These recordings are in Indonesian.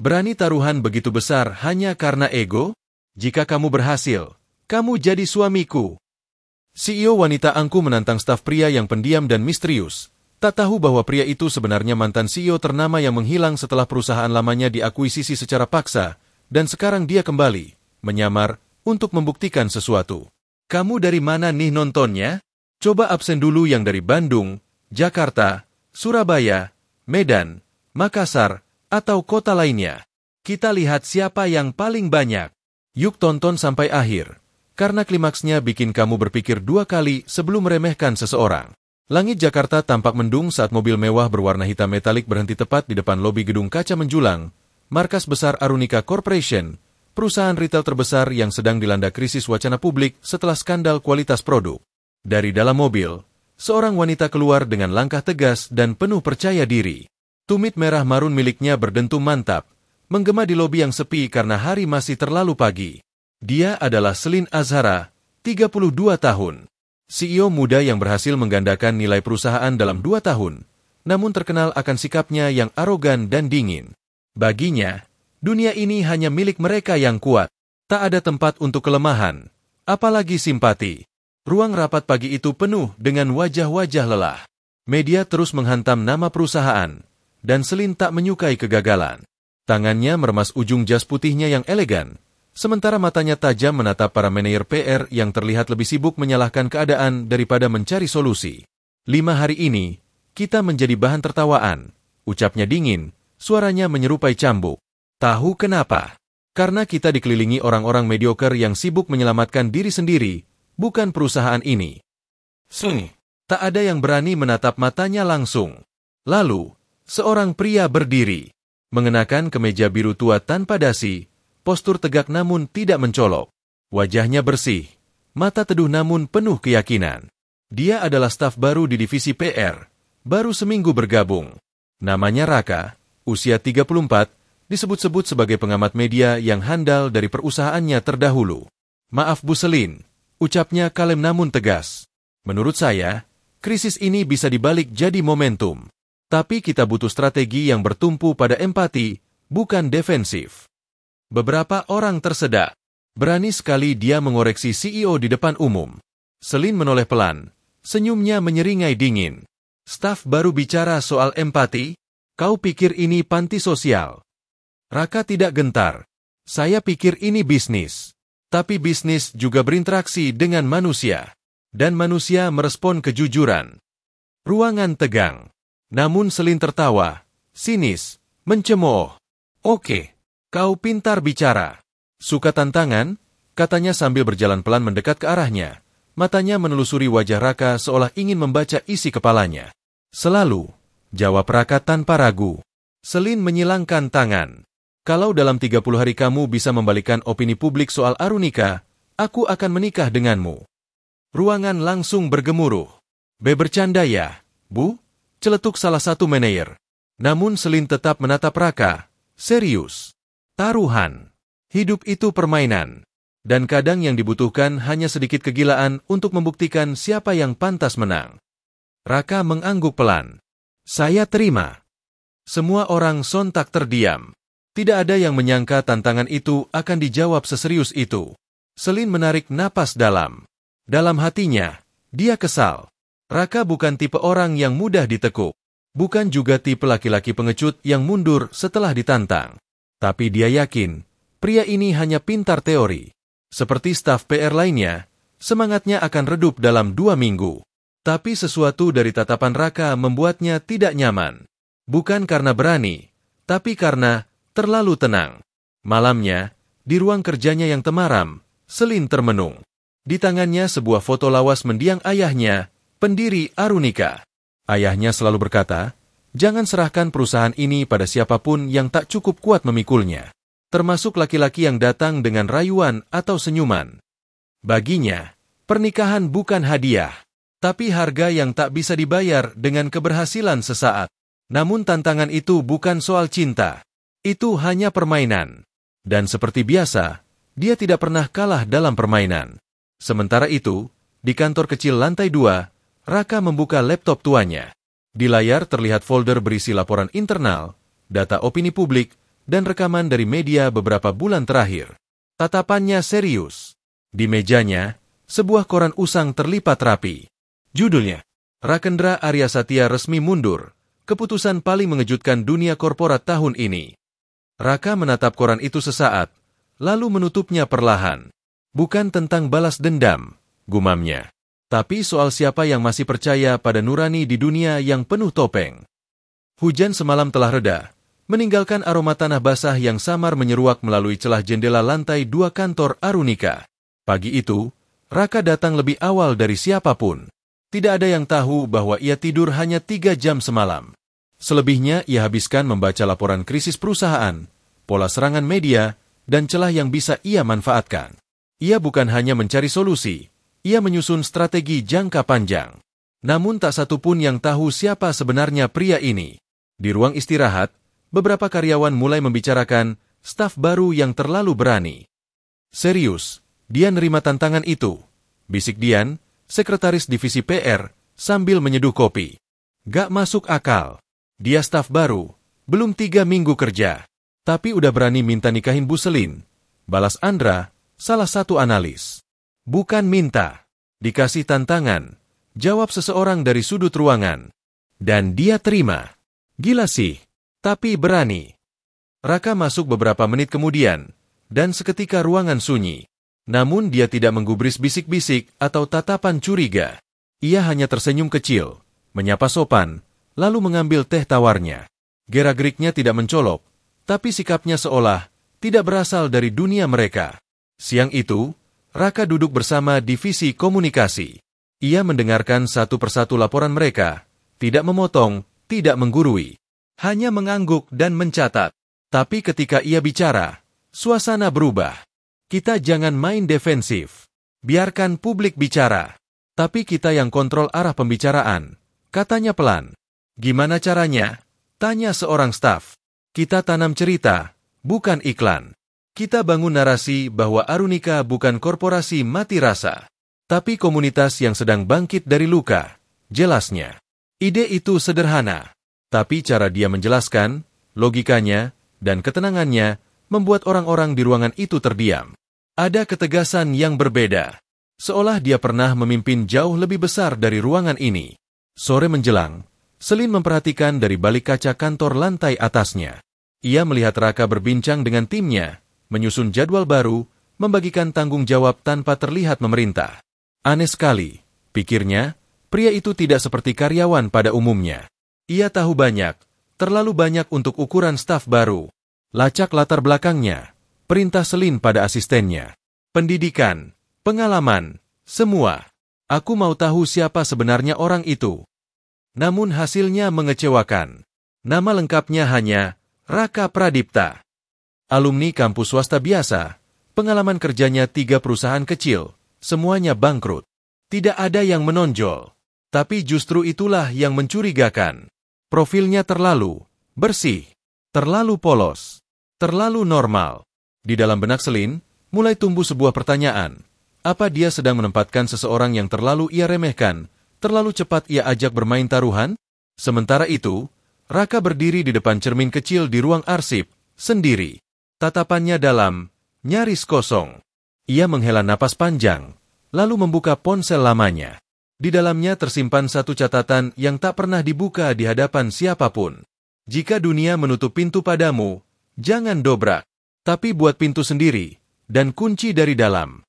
Berani taruhan begitu besar hanya karena ego? Jika kamu berhasil, kamu jadi suamiku. CEO wanita angkuh menantang staf pria yang pendiam dan misterius. Tak tahu bahwa pria itu sebenarnya mantan CEO ternama yang menghilang setelah perusahaan lamanya diakuisisi secara paksa, dan sekarang dia kembali, menyamar, untuk membuktikan sesuatu. Kamu dari mana nih nontonnya? Coba absen dulu yang dari Bandung, Jakarta, Surabaya, Medan, Makassar, atau kota lainnya. Kita lihat siapa yang paling banyak. Yuk tonton sampai akhir, karena klimaksnya bikin kamu berpikir dua kali sebelum meremehkan seseorang. Langit Jakarta tampak mendung saat mobil mewah berwarna hitam metalik berhenti tepat di depan lobi gedung kaca menjulang, markas besar Arunika Corporation, perusahaan retail terbesar yang sedang dilanda krisis wacana publik setelah skandal kualitas produk. Dari dalam mobil, seorang wanita keluar dengan langkah tegas dan penuh percaya diri. Tumit merah marun miliknya berdentum mantap, menggema di lobi yang sepi karena hari masih terlalu pagi. Dia adalah Celine Azhara, 32 tahun. CEO muda yang berhasil menggandakan nilai perusahaan dalam 2 tahun, namun terkenal akan sikapnya yang arogan dan dingin. Baginya, dunia ini hanya milik mereka yang kuat. Tak ada tempat untuk kelemahan, apalagi simpati. Ruang rapat pagi itu penuh dengan wajah-wajah lelah. Media terus menghantam nama perusahaan, dan Celine tak menyukai kegagalan. Tangannya meremas ujung jas putihnya yang elegan, sementara matanya tajam menatap para manajer PR yang terlihat lebih sibuk menyalahkan keadaan daripada mencari solusi. 5 hari ini, kita menjadi bahan tertawaan. Ucapnya dingin, suaranya menyerupai cambuk. Tahu kenapa? Karena kita dikelilingi orang-orang mediocre yang sibuk menyelamatkan diri sendiri, bukan perusahaan ini. Tak ada yang berani menatap matanya langsung. Lalu, seorang pria berdiri, mengenakan kemeja biru tua tanpa dasi, postur tegak namun tidak mencolok. Wajahnya bersih, mata teduh namun penuh keyakinan. Dia adalah staf baru di divisi PR, baru seminggu bergabung. Namanya Raka, usia 34, disebut-sebut sebagai pengamat media yang handal dari perusahaannya terdahulu. Maaf Bu Celine, ucapnya kalem namun tegas. Menurut saya, krisis ini bisa dibalik jadi momentum. Tapi kita butuh strategi yang bertumpu pada empati, bukan defensif. Beberapa orang tersedak. Berani sekali dia mengoreksi CEO di depan umum. Celine menoleh pelan. Senyumnya menyeringai dingin. Staf baru bicara soal empati? Kau pikir ini panti sosial? Raka tidak gentar. Saya pikir ini bisnis. Tapi bisnis juga berinteraksi dengan manusia. Dan manusia merespon kejujuran. Ruangan tegang. Namun Celine tertawa. Sinis. Mencemooh. Oke. Kau pintar bicara. Suka tantangan? Katanya sambil berjalan pelan mendekat ke arahnya. Matanya menelusuri wajah Raka seolah ingin membaca isi kepalanya. Selalu, jawab Raka tanpa ragu. Celine menyilangkan tangan. Kalau dalam 30 hari kamu bisa membalikkan opini publik soal Arunika, aku akan menikah denganmu. Ruangan langsung bergemuruh. Bercanda ya, Bu? Celetuk salah satu manajer. Namun Celine tetap menatap Raka. Serius. Taruhan. Hidup itu permainan. Dan kadang yang dibutuhkan hanya sedikit kegilaan untuk membuktikan siapa yang pantas menang. Raka mengangguk pelan. Saya terima. Semua orang sontak terdiam. Tidak ada yang menyangka tantangan itu akan dijawab seserius itu. Celine menarik napas dalam. Dalam hatinya, dia kesal. Raka bukan tipe orang yang mudah ditekuk. Bukan juga tipe laki-laki pengecut yang mundur setelah ditantang. Tapi dia yakin, pria ini hanya pintar teori. Seperti staf PR lainnya, semangatnya akan redup dalam 2 minggu. Tapi sesuatu dari tatapan Raka membuatnya tidak nyaman. Bukan karena berani, tapi karena terlalu tenang. Malamnya, di ruang kerjanya yang temaram, Celine termenung. Di tangannya sebuah foto lawas mendiang ayahnya, pendiri Arunika. Ayahnya selalu berkata, jangan serahkan perusahaan ini pada siapapun yang tak cukup kuat memikulnya. Termasuk laki-laki yang datang dengan rayuan atau senyuman. Baginya, pernikahan bukan hadiah, tapi harga yang tak bisa dibayar dengan keberhasilan sesaat. Namun tantangan itu bukan soal cinta. Itu hanya permainan. Dan seperti biasa, dia tidak pernah kalah dalam permainan. Sementara itu, di kantor kecil lantai 2, Raka membuka laptop tuanya. Di layar terlihat folder berisi laporan internal, data opini publik, dan rekaman dari media beberapa bulan terakhir. Tatapannya serius. Di mejanya, sebuah koran usang terlipat rapi. Judulnya, Rakendra Arya Satya resmi mundur. Keputusan paling mengejutkan dunia korporat tahun ini. Raka menatap koran itu sesaat, lalu menutupnya perlahan. Bukan tentang balas dendam, gumamnya. Tapi soal siapa yang masih percaya pada nurani di dunia yang penuh topeng. Hujan semalam telah reda, meninggalkan aroma tanah basah yang samar menyeruak melalui celah jendela lantai 2 kantor Arunika. Pagi itu, Raka datang lebih awal dari siapapun. Tidak ada yang tahu bahwa ia tidur hanya 3 jam semalam. Selebihnya ia habiskan membaca laporan krisis perusahaan, pola serangan media, dan celah yang bisa ia manfaatkan. Ia bukan hanya mencari solusi, ia menyusun strategi jangka panjang. Namun tak satu pun yang tahu siapa sebenarnya pria ini. Di ruang istirahat, beberapa karyawan mulai membicarakan staf baru yang terlalu berani. Serius, dia nerima tantangan itu, bisik Dian, sekretaris divisi PR, sambil menyeduh kopi. Gak masuk akal. Dia staf baru, belum 3 minggu kerja. Tapi udah berani minta nikahin Bu Selin. Balas Andra, salah satu analis. Bukan minta, dikasih tantangan, jawab seseorang dari sudut ruangan. Dan dia terima. Gila sih, tapi berani. Raka masuk beberapa menit kemudian, dan seketika ruangan sunyi. Namun dia tidak menggubris bisik-bisik atau tatapan curiga. Ia hanya tersenyum kecil, menyapa sopan, lalu mengambil teh tawarnya. Gerak-geriknya tidak mencolok, tapi sikapnya seolah tidak berasal dari dunia mereka. Siang itu, Raka duduk bersama divisi komunikasi. Ia mendengarkan satu persatu laporan mereka, tidak memotong, tidak menggurui. Hanya mengangguk dan mencatat. Tapi ketika ia bicara, suasana berubah. Kita jangan main defensif. Biarkan publik bicara. Tapi kita yang kontrol arah pembicaraan, katanya pelan. Gimana caranya? Tanya seorang staf. Kita tanam cerita, bukan iklan. Kita bangun narasi bahwa Arunika bukan korporasi mati rasa, tapi komunitas yang sedang bangkit dari luka, jelasnya. Ide itu sederhana, tapi cara dia menjelaskan, logikanya, dan ketenangannya, membuat orang-orang di ruangan itu terdiam. Ada ketegasan yang berbeda, seolah dia pernah memimpin jauh lebih besar dari ruangan ini. Sore menjelang, Selin memperhatikan dari balik kaca kantor lantai atasnya. Ia melihat Raka berbincang dengan timnya, menyusun jadwal baru, membagikan tanggung jawab tanpa terlihat memerintah. Aneh sekali, pikirnya, pria itu tidak seperti karyawan pada umumnya. Ia tahu banyak, terlalu banyak untuk ukuran staf baru. Lacak latar belakangnya, perintah Selin pada asistennya. Pendidikan, pengalaman, semua. Aku mau tahu siapa sebenarnya orang itu. Namun hasilnya mengecewakan. Nama lengkapnya hanya Raka Pradipta. Alumni kampus swasta biasa, pengalaman kerjanya 3 perusahaan kecil, semuanya bangkrut. Tidak ada yang menonjol, tapi justru itulah yang mencurigakan. Profilnya terlalu bersih, terlalu polos, terlalu normal. Di dalam benak Selin, mulai tumbuh sebuah pertanyaan. Apa dia sedang menempatkan seseorang yang terlalu ia remehkan, terlalu cepat ia ajak bermain taruhan? Sementara itu, Raka berdiri di depan cermin kecil di ruang arsip, sendiri. Tatapannya dalam, nyaris kosong. Ia menghela napas panjang, lalu membuka ponsel lamanya. Di dalamnya tersimpan satu catatan yang tak pernah dibuka di hadapan siapapun. Jika dunia menutup pintu padamu, jangan dobrak, tapi buat pintu sendiri, dan kunci dari dalam.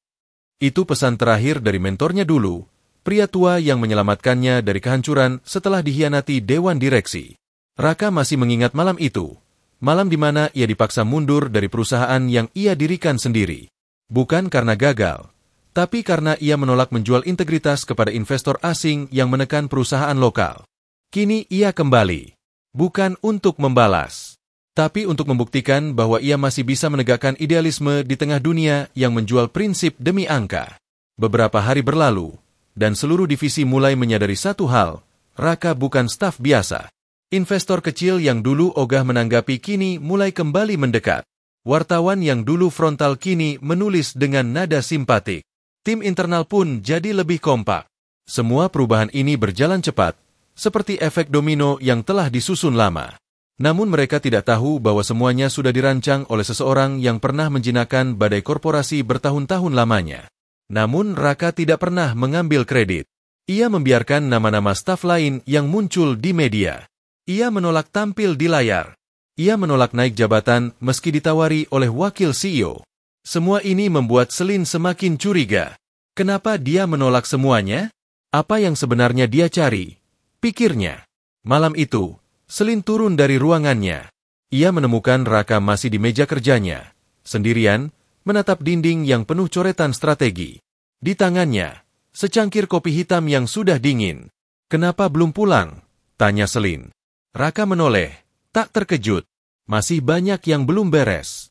Itu pesan terakhir dari mentornya dulu, pria tua yang menyelamatkannya dari kehancuran setelah dihianati dewan direksi. Raka masih mengingat malam itu. Malam di mana ia dipaksa mundur dari perusahaan yang ia dirikan sendiri. Bukan karena gagal, tapi karena ia menolak menjual integritas kepada investor asing yang menekan perusahaan lokal. Kini ia kembali, bukan untuk membalas, tapi untuk membuktikan bahwa ia masih bisa menegakkan idealisme di tengah dunia yang menjual prinsip demi angka. Beberapa hari berlalu, dan seluruh divisi mulai menyadari satu hal, Raka bukan staf biasa. Investor kecil yang dulu ogah menanggapi kini mulai kembali mendekat. Wartawan yang dulu frontal kini menulis dengan nada simpatik. Tim internal pun jadi lebih kompak. Semua perubahan ini berjalan cepat, seperti efek domino yang telah disusun lama. Namun mereka tidak tahu bahwa semuanya sudah dirancang oleh seseorang yang pernah menjinakkan badai korporasi bertahun-tahun lamanya. Namun Raka tidak pernah mengambil kredit. Ia membiarkan nama-nama staf lain yang muncul di media. Ia menolak tampil di layar. Ia menolak naik jabatan meski ditawari oleh wakil CEO. Semua ini membuat Selin semakin curiga. Kenapa dia menolak semuanya? Apa yang sebenarnya dia cari? Pikirnya. Malam itu, Selin turun dari ruangannya. Ia menemukan Raka masih di meja kerjanya, sendirian, menatap dinding yang penuh coretan strategi. Di tangannya, secangkir kopi hitam yang sudah dingin. "Kenapa belum pulang?" tanya Selin. Raka menoleh, tak terkejut. Masih banyak yang belum beres.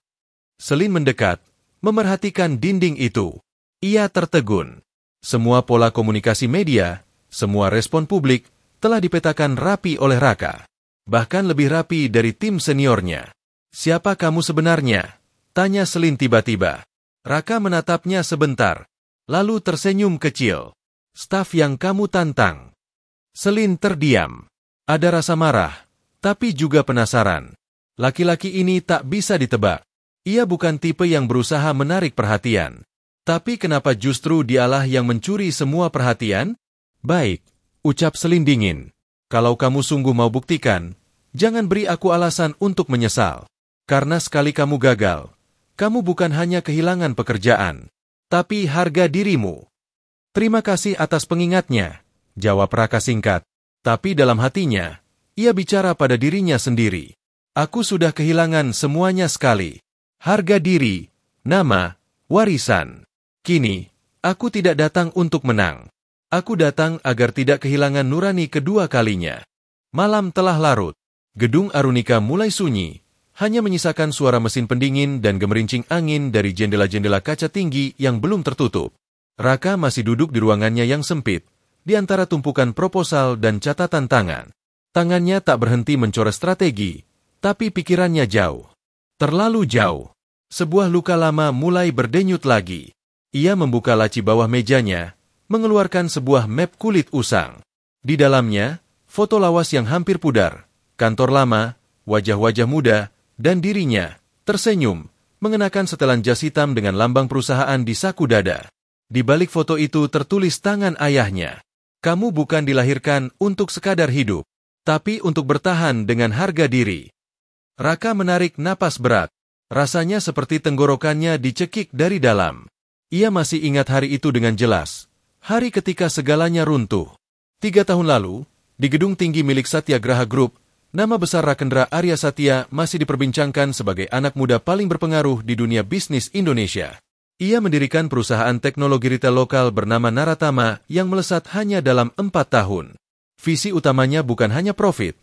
Selin mendekat, memerhatikan dinding itu. Ia tertegun. Semua pola komunikasi media, semua respon publik, telah dipetakan rapi oleh Raka. Bahkan lebih rapi dari tim seniornya. "Siapa kamu sebenarnya?" tanya Selin tiba-tiba. Raka menatapnya sebentar, lalu tersenyum kecil. "Staf yang kamu tantang." Selin terdiam. Ada rasa marah, tapi juga penasaran. Laki-laki ini tak bisa ditebak. Ia bukan tipe yang berusaha menarik perhatian. Tapi kenapa justru dialah yang mencuri semua perhatian? "Baik," ucap Selin dingin. "Kalau kamu sungguh mau buktikan, jangan beri aku alasan untuk menyesal. Karena sekali kamu gagal, kamu bukan hanya kehilangan pekerjaan, tapi harga dirimu." "Terima kasih atas pengingatnya," jawab Raka singkat. Tapi dalam hatinya, ia bicara pada dirinya sendiri. "Aku sudah kehilangan semuanya sekali. Harga diri, nama, warisan. Kini, aku tidak datang untuk menang. Aku datang agar tidak kehilangan nurani kedua kalinya." Malam telah larut. Gedung Arunika mulai sunyi, hanya menyisakan suara mesin pendingin dan gemerincing angin dari jendela-jendela kaca tinggi yang belum tertutup. Raka masih duduk di ruangannya yang sempit, di antara tumpukan proposal dan catatan tangan. Tangannya tak berhenti mencoret strategi, tapi pikirannya jauh. Terlalu jauh. Sebuah luka lama mulai berdenyut lagi. Ia membuka laci bawah mejanya, mengeluarkan sebuah map kulit usang. Di dalamnya, foto lawas yang hampir pudar, kantor lama, wajah-wajah muda, dan dirinya, tersenyum, mengenakan setelan jas hitam dengan lambang perusahaan di saku dada. Di balik foto itu tertulis tangan ayahnya. "Kamu bukan dilahirkan untuk sekadar hidup, tapi untuk bertahan dengan harga diri." Raka menarik napas berat. Rasanya seperti tenggorokannya dicekik dari dalam. Ia masih ingat hari itu dengan jelas. Hari ketika segalanya runtuh. 3 tahun lalu, di gedung tinggi milik Satyagraha Group, nama besar Rakendra Arya Satya masih diperbincangkan sebagai anak muda paling berpengaruh di dunia bisnis Indonesia. Ia mendirikan perusahaan teknologi retail lokal bernama Naratama yang melesat hanya dalam 4 tahun. Visi utamanya bukan hanya profit,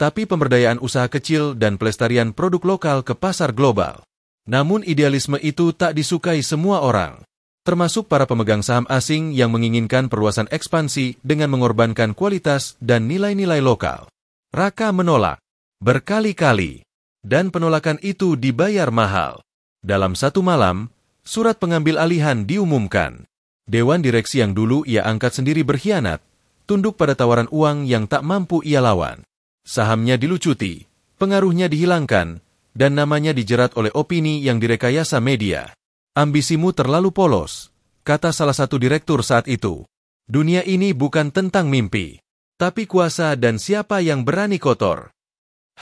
tapi pemberdayaan usaha kecil dan pelestarian produk lokal ke pasar global. Namun idealisme itu tak disukai semua orang, termasuk para pemegang saham asing yang menginginkan perluasan ekspansi dengan mengorbankan kualitas dan nilai-nilai lokal. Raka menolak berkali-kali, dan penolakan itu dibayar mahal. Dalam satu malam, surat pengambil alihan diumumkan. Dewan direksi yang dulu ia angkat sendiri berkhianat, tunduk pada tawaran uang yang tak mampu ia lawan. Sahamnya dilucuti, pengaruhnya dihilangkan, dan namanya dijerat oleh opini yang direkayasa media. "Ambisimu terlalu polos," kata salah satu direktur saat itu. "Dunia ini bukan tentang mimpi, tapi kuasa dan siapa yang berani kotor."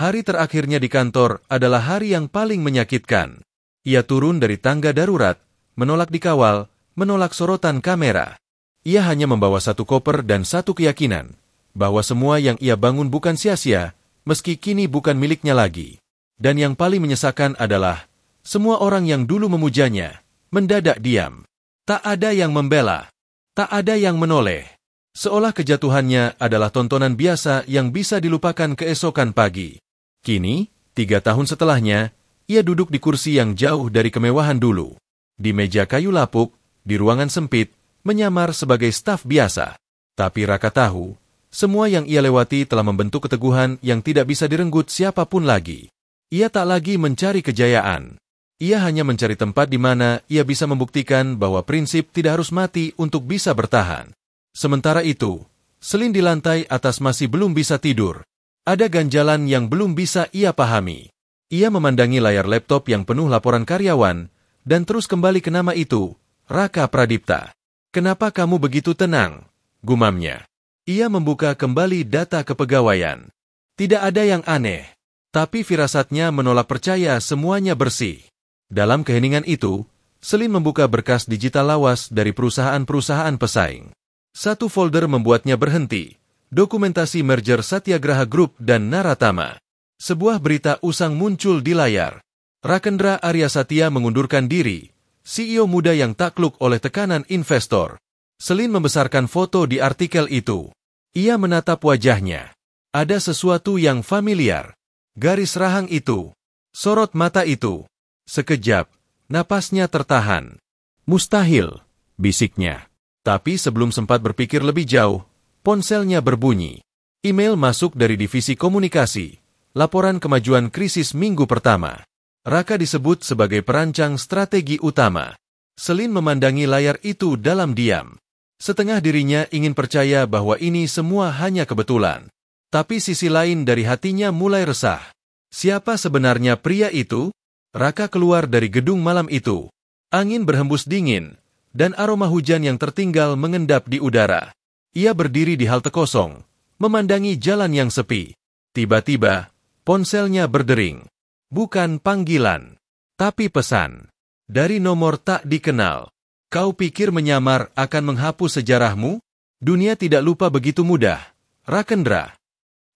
Hari terakhirnya di kantor adalah hari yang paling menyakitkan. Ia turun dari tangga darurat, menolak dikawal, menolak sorotan kamera. Ia hanya membawa satu koper dan satu keyakinan, bahwa semua yang ia bangun bukan sia-sia, meski kini bukan miliknya lagi. Dan yang paling menyesakan adalah, semua orang yang dulu memujanya, mendadak diam. Tak ada yang membela, tak ada yang menoleh. Seolah kejatuhannya adalah tontonan biasa yang bisa dilupakan keesokan pagi. Kini, 3 tahun setelahnya, ia duduk di kursi yang jauh dari kemewahan dulu. Di meja kayu lapuk, di ruangan sempit, menyamar sebagai staf biasa. Tapi Raka tahu, semua yang ia lewati telah membentuk keteguhan yang tidak bisa direnggut siapapun lagi. Ia tak lagi mencari kejayaan. Ia hanya mencari tempat di mana ia bisa membuktikan bahwa prinsip tidak harus mati untuk bisa bertahan. Sementara itu, Selin di lantai atas masih belum bisa tidur. Ada ganjalan yang belum bisa ia pahami. Ia memandangi layar laptop yang penuh laporan karyawan, dan terus kembali ke nama itu, Raka Pradipta. "Kenapa kamu begitu tenang?" gumamnya. Ia membuka kembali data kepegawaian. Tidak ada yang aneh, tapi firasatnya menolak percaya semuanya bersih. Dalam keheningan itu, Selin membuka berkas digital lawas dari perusahaan-perusahaan pesaing. Satu folder membuatnya berhenti, dokumentasi merger Satyagraha Group dan Naratama. Sebuah berita usang muncul di layar. Rakendra Arya Satya mengundurkan diri, CEO muda yang takluk oleh tekanan investor. Selin membesarkan foto di artikel itu. Ia menatap wajahnya. Ada sesuatu yang familiar. Garis rahang itu. Sorot mata itu. Sekejap, napasnya tertahan. "Mustahil," bisiknya. Tapi sebelum sempat berpikir lebih jauh, ponselnya berbunyi. Email masuk dari divisi komunikasi. Laporan kemajuan krisis minggu pertama. Raka disebut sebagai perancang strategi utama. Selin memandangi layar itu dalam diam. Setengah dirinya ingin percaya bahwa ini semua hanya kebetulan. Tapi sisi lain dari hatinya mulai resah. Siapa sebenarnya pria itu? Raka keluar dari gedung malam itu. Angin berhembus dingin, dan aroma hujan yang tertinggal mengendap di udara. Ia berdiri di halte kosong, memandangi jalan yang sepi. Tiba-tiba, ponselnya berdering. Bukan panggilan, tapi pesan. Dari nomor tak dikenal. "Kau pikir menyamar akan menghapus sejarahmu? Dunia tidak lupa begitu mudah, Rakendra."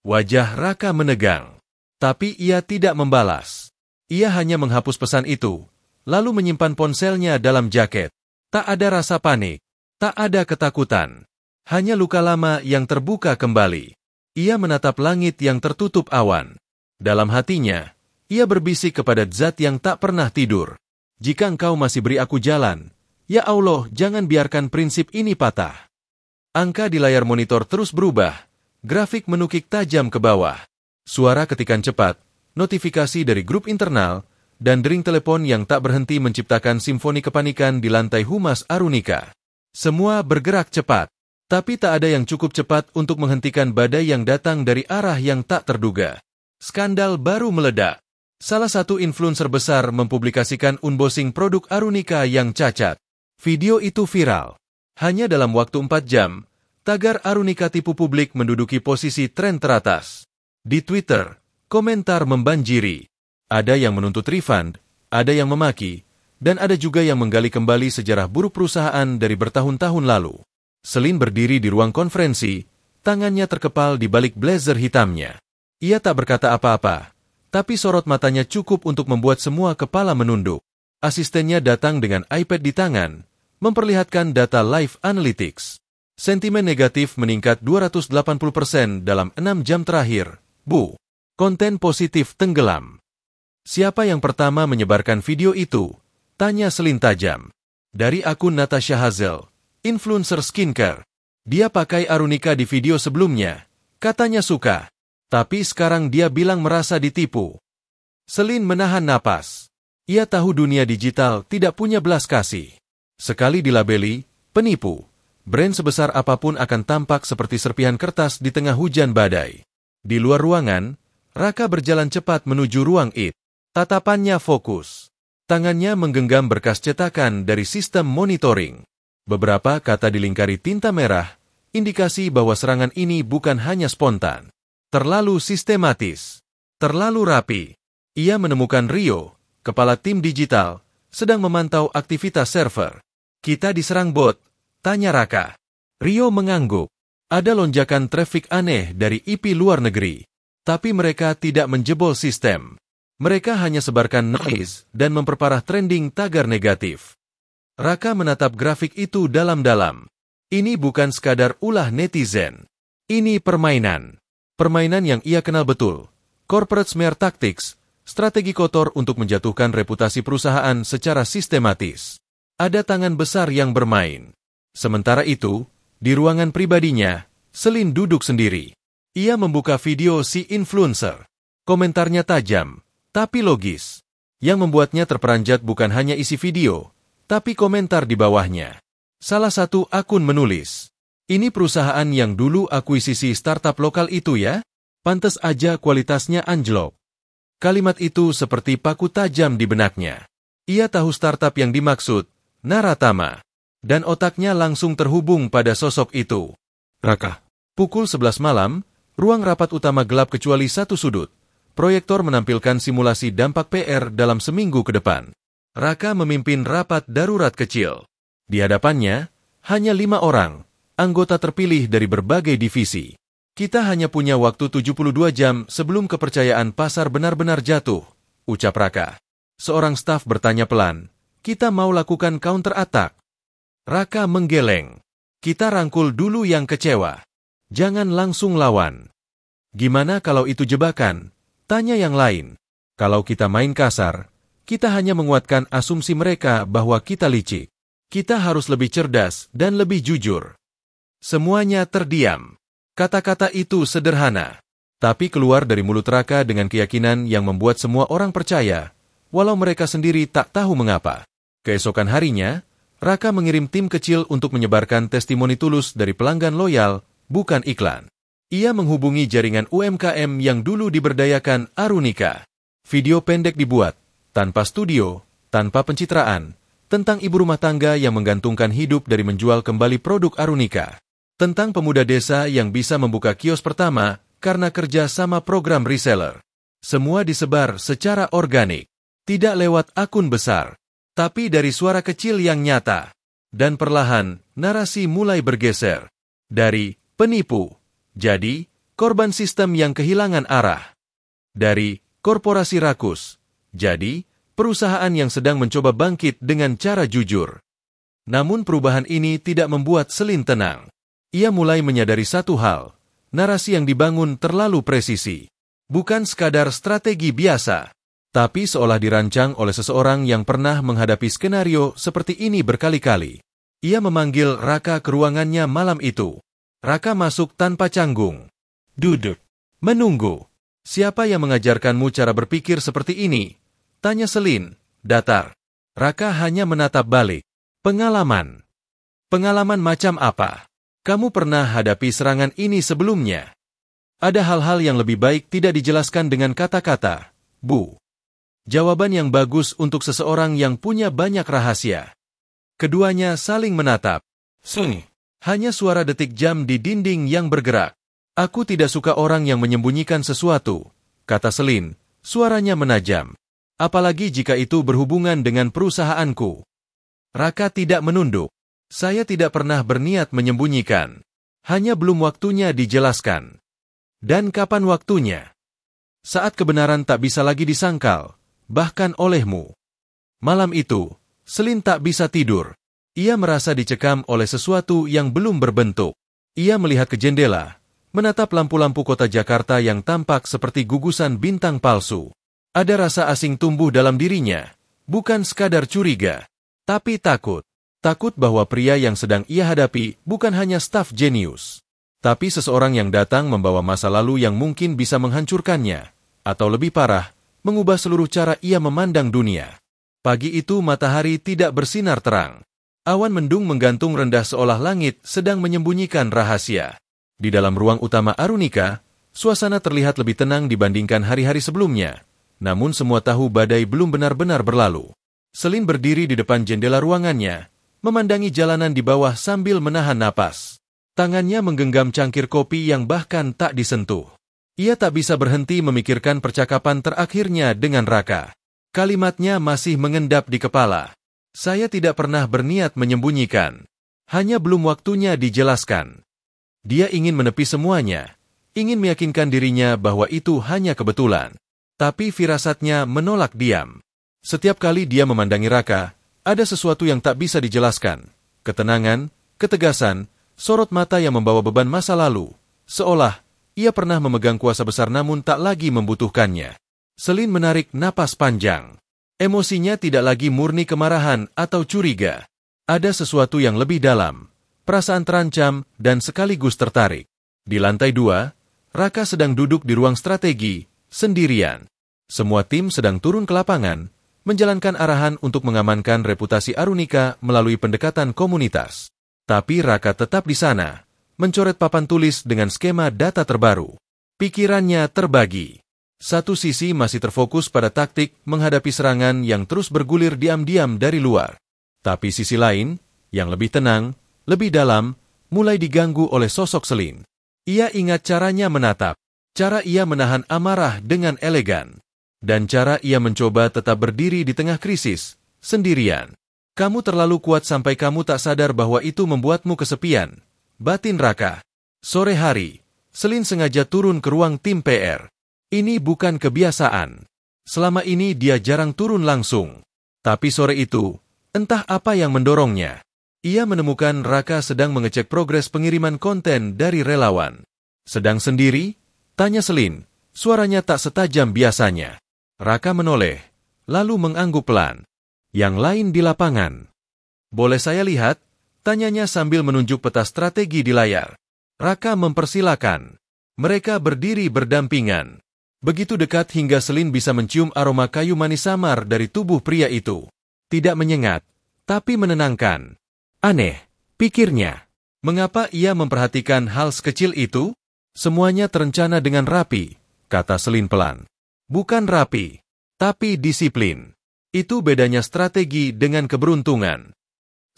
Wajah Raka menegang. Tapi ia tidak membalas. Ia hanya menghapus pesan itu, lalu menyimpan ponselnya dalam jaket. Tak ada rasa panik, tak ada ketakutan. Hanya luka lama yang terbuka kembali. Ia menatap langit yang tertutup awan. Dalam hatinya, ia berbisik kepada zat yang tak pernah tidur. "Jika engkau masih beri aku jalan, ya Allah, jangan biarkan prinsip ini patah." Angka di layar monitor terus berubah. Grafik menukik tajam ke bawah. Suara ketikan cepat, notifikasi dari grup internal, dan dering telepon yang tak berhenti menciptakan simfoni kepanikan di lantai humas Arunika. Semua bergerak cepat, tapi tak ada yang cukup cepat untuk menghentikan badai yang datang dari arah yang tak terduga. Skandal baru meledak. Salah satu influencer besar mempublikasikan unboxing produk Arunika yang cacat. Video itu viral. Hanya dalam waktu 4 jam, tagar Arunika tipu publik menduduki posisi tren teratas. Di Twitter, komentar membanjiri. Ada yang menuntut refund, ada yang memaki, dan ada juga yang menggali kembali sejarah buruk perusahaan dari bertahun-tahun lalu. Selin berdiri di ruang konferensi, tangannya terkepal di balik blazer hitamnya. Ia tak berkata apa-apa, tapi sorot matanya cukup untuk membuat semua kepala menunduk. Asistennya datang dengan iPad di tangan, memperlihatkan data live analytics. Sentimen negatif meningkat 280% dalam 6 jam terakhir. Bu, konten positif tenggelam. "Siapa yang pertama menyebarkan video itu?" tanya Selin tajam. "Dari akun Natasha Hazel, influencer skincare. Dia pakai Arunika di video sebelumnya. Katanya suka. Tapi sekarang dia bilang merasa ditipu." Selin menahan napas. Ia tahu dunia digital tidak punya belas kasih. Sekali dilabeli penipu, brand sebesar apapun akan tampak seperti serpihan kertas di tengah hujan badai. Di luar ruangan, Raka berjalan cepat menuju ruang IT. Tatapannya fokus. Tangannya menggenggam berkas cetakan dari sistem monitoring. Beberapa kata dilingkari tinta merah, indikasi bahwa serangan ini bukan hanya spontan. Terlalu sistematis. Terlalu rapi. Ia menemukan Rio, kepala tim digital, sedang memantau aktivitas server. "Kita diserang bot?" tanya Raka. Rio mengangguk. Ada lonjakan trafik aneh dari IP luar negeri. Tapi mereka tidak menjebol sistem. Mereka hanya sebarkan noise dan memperparah trending tagar negatif. Raka menatap grafik itu dalam-dalam. Ini bukan sekadar ulah netizen. Ini permainan. Permainan yang ia kenal betul. Corporate smear tactics, strategi kotor untuk menjatuhkan reputasi perusahaan secara sistematis. Ada tangan besar yang bermain. Sementara itu, di ruangan pribadinya, Selin duduk sendiri. Ia membuka video si influencer. Komentarnya tajam, tapi logis. Yang membuatnya terperanjat bukan hanya isi video, tapi komentar di bawahnya. Salah satu akun menulis, "Ini perusahaan yang dulu akuisisi startup lokal itu ya? Pantes aja kualitasnya anjlok. Kalimat itu seperti paku tajam di benaknya. Ia tahu startup yang dimaksud, Naratama. Dan otaknya langsung terhubung pada sosok itu. Raka. Pukul 11 malam, ruang rapat utama gelap kecuali satu sudut. Proyektor menampilkan simulasi dampak PR dalam seminggu ke depan. Raka memimpin rapat darurat kecil. Di hadapannya, hanya 5 orang, anggota terpilih dari berbagai divisi. Kita hanya punya waktu 72 jam sebelum kepercayaan pasar benar-benar jatuh, ucap Raka. Seorang staf bertanya pelan, kita mau lakukan counter attack. Raka menggeleng. Kita rangkul dulu yang kecewa. Jangan langsung lawan. Gimana kalau itu jebakan? Tanya yang lain. Kalau kita main kasar, kita hanya menguatkan asumsi mereka bahwa kita licik. Kita harus lebih cerdas dan lebih jujur. Semuanya terdiam. Kata-kata itu sederhana, tapi keluar dari mulut Raka dengan keyakinan yang membuat semua orang percaya, walau mereka sendiri tak tahu mengapa. Keesokan harinya, Raka mengirim tim kecil untuk menyebarkan testimoni tulus dari pelanggan loyal, bukan iklan. Ia menghubungi jaringan UMKM yang dulu diberdayakan Arunika. Video pendek dibuat, tanpa studio, tanpa pencitraan, tentang ibu rumah tangga yang menggantungkan hidup dari menjual kembali produk Arunika. Tentang pemuda desa yang bisa membuka kios pertama karena kerja sama program reseller. Semua disebar secara organik, tidak lewat akun besar, tapi dari suara kecil yang nyata. Dan perlahan, narasi mulai bergeser. Dari penipu, jadi korban sistem yang kehilangan arah. Dari korporasi rakus, jadi perusahaan yang sedang mencoba bangkit dengan cara jujur. Namun perubahan ini tidak membuat Selin tenang. Ia mulai menyadari satu hal, narasi yang dibangun terlalu presisi. Bukan sekadar strategi biasa, tapi seolah dirancang oleh seseorang yang pernah menghadapi skenario seperti ini berkali-kali. Ia memanggil Raka ke ruangannya malam itu. Raka masuk tanpa canggung. Duduk. Menunggu. Siapa yang mengajarkanmu cara berpikir seperti ini? Tanya Selin, datar. Raka hanya menatap balik. Pengalaman. Pengalaman macam apa? Kamu pernah hadapi serangan ini sebelumnya? Ada hal-hal yang lebih baik tidak dijelaskan dengan kata-kata, Bu. Jawaban yang bagus untuk seseorang yang punya banyak rahasia. Keduanya saling menatap. Sunyi. Hanya suara detik jam di dinding yang bergerak. Aku tidak suka orang yang menyembunyikan sesuatu, kata Selin, suaranya menajam. Apalagi jika itu berhubungan dengan perusahaanku. Raka tidak menunduk. Saya tidak pernah berniat menyembunyikan. Hanya belum waktunya dijelaskan. Dan kapan waktunya? Saat kebenaran tak bisa lagi disangkal, bahkan olehmu. Malam itu, Selin tak bisa tidur. Ia merasa dicekam oleh sesuatu yang belum berbentuk. Ia melihat ke jendela, menatap lampu-lampu kota Jakarta yang tampak seperti gugusan bintang palsu. Ada rasa asing tumbuh dalam dirinya, bukan sekadar curiga, tapi takut. Takut bahwa pria yang sedang ia hadapi bukan hanya staf jenius, tapi seseorang yang datang membawa masa lalu yang mungkin bisa menghancurkannya, atau lebih parah, mengubah seluruh cara ia memandang dunia. Pagi itu matahari tidak bersinar terang. Awan mendung menggantung rendah seolah langit sedang menyembunyikan rahasia. Di dalam ruang utama Arunika, suasana terlihat lebih tenang dibandingkan hari-hari sebelumnya. Namun semua tahu badai belum benar-benar berlalu. Selin berdiri di depan jendela ruangannya, memandangi jalanan di bawah sambil menahan napas. Tangannya menggenggam cangkir kopi yang bahkan tak disentuh. Ia tak bisa berhenti memikirkan percakapan terakhirnya dengan Raka. Kalimatnya masih mengendap di kepala. Saya tidak pernah berniat menyembunyikan. Hanya belum waktunya dijelaskan. Dia ingin menepi semuanya. Ingin meyakinkan dirinya bahwa itu hanya kebetulan. Tapi firasatnya menolak diam. Setiap kali dia memandangi Raka, ada sesuatu yang tak bisa dijelaskan. Ketenangan, ketegasan, sorot mata yang membawa beban masa lalu. Seolah ia pernah memegang kuasa besar namun tak lagi membutuhkannya. Selin menarik napas panjang. Emosinya tidak lagi murni kemarahan atau curiga. Ada sesuatu yang lebih dalam. Perasaan terancam dan sekaligus tertarik. Di lantai 2, Raka sedang duduk di ruang strategi, sendirian. Semua tim sedang turun ke lapangan, menjalankan arahan untuk mengamankan reputasi Arunika melalui pendekatan komunitas. Tapi Raka tetap di sana, mencoret papan tulis dengan skema data terbaru. Pikirannya terbagi. Satu sisi masih terfokus pada taktik menghadapi serangan yang terus bergulir diam-diam dari luar. Tapi sisi lain, yang lebih tenang, lebih dalam, mulai diganggu oleh sosok Selin. Ia ingat caranya menatap, cara ia menahan amarah dengan elegan, dan cara ia mencoba tetap berdiri di tengah krisis, sendirian. Kamu terlalu kuat sampai kamu tak sadar bahwa itu membuatmu kesepian. Batin Raka. Sore hari, Selin sengaja turun ke ruang tim PR. Ini bukan kebiasaan. Selama ini dia jarang turun langsung. Tapi sore itu, entah apa yang mendorongnya. Ia menemukan Raka sedang mengecek progres pengiriman konten dari relawan. Sedang sendiri? Tanya Selin. Suaranya tak setajam biasanya. Raka menoleh, lalu mengangguk pelan. Yang lain di lapangan. Boleh saya lihat? Tanyanya sambil menunjuk peta strategi di layar. Raka mempersilakan. Mereka berdiri berdampingan. Begitu dekat hingga Selin bisa mencium aroma kayu manis samar dari tubuh pria itu. Tidak menyengat, tapi menenangkan. Aneh, pikirnya. Mengapa ia memperhatikan hal sekecil itu? Semuanya terencana dengan rapi, kata Selin pelan. Bukan rapi, tapi disiplin. Itu bedanya strategi dengan keberuntungan.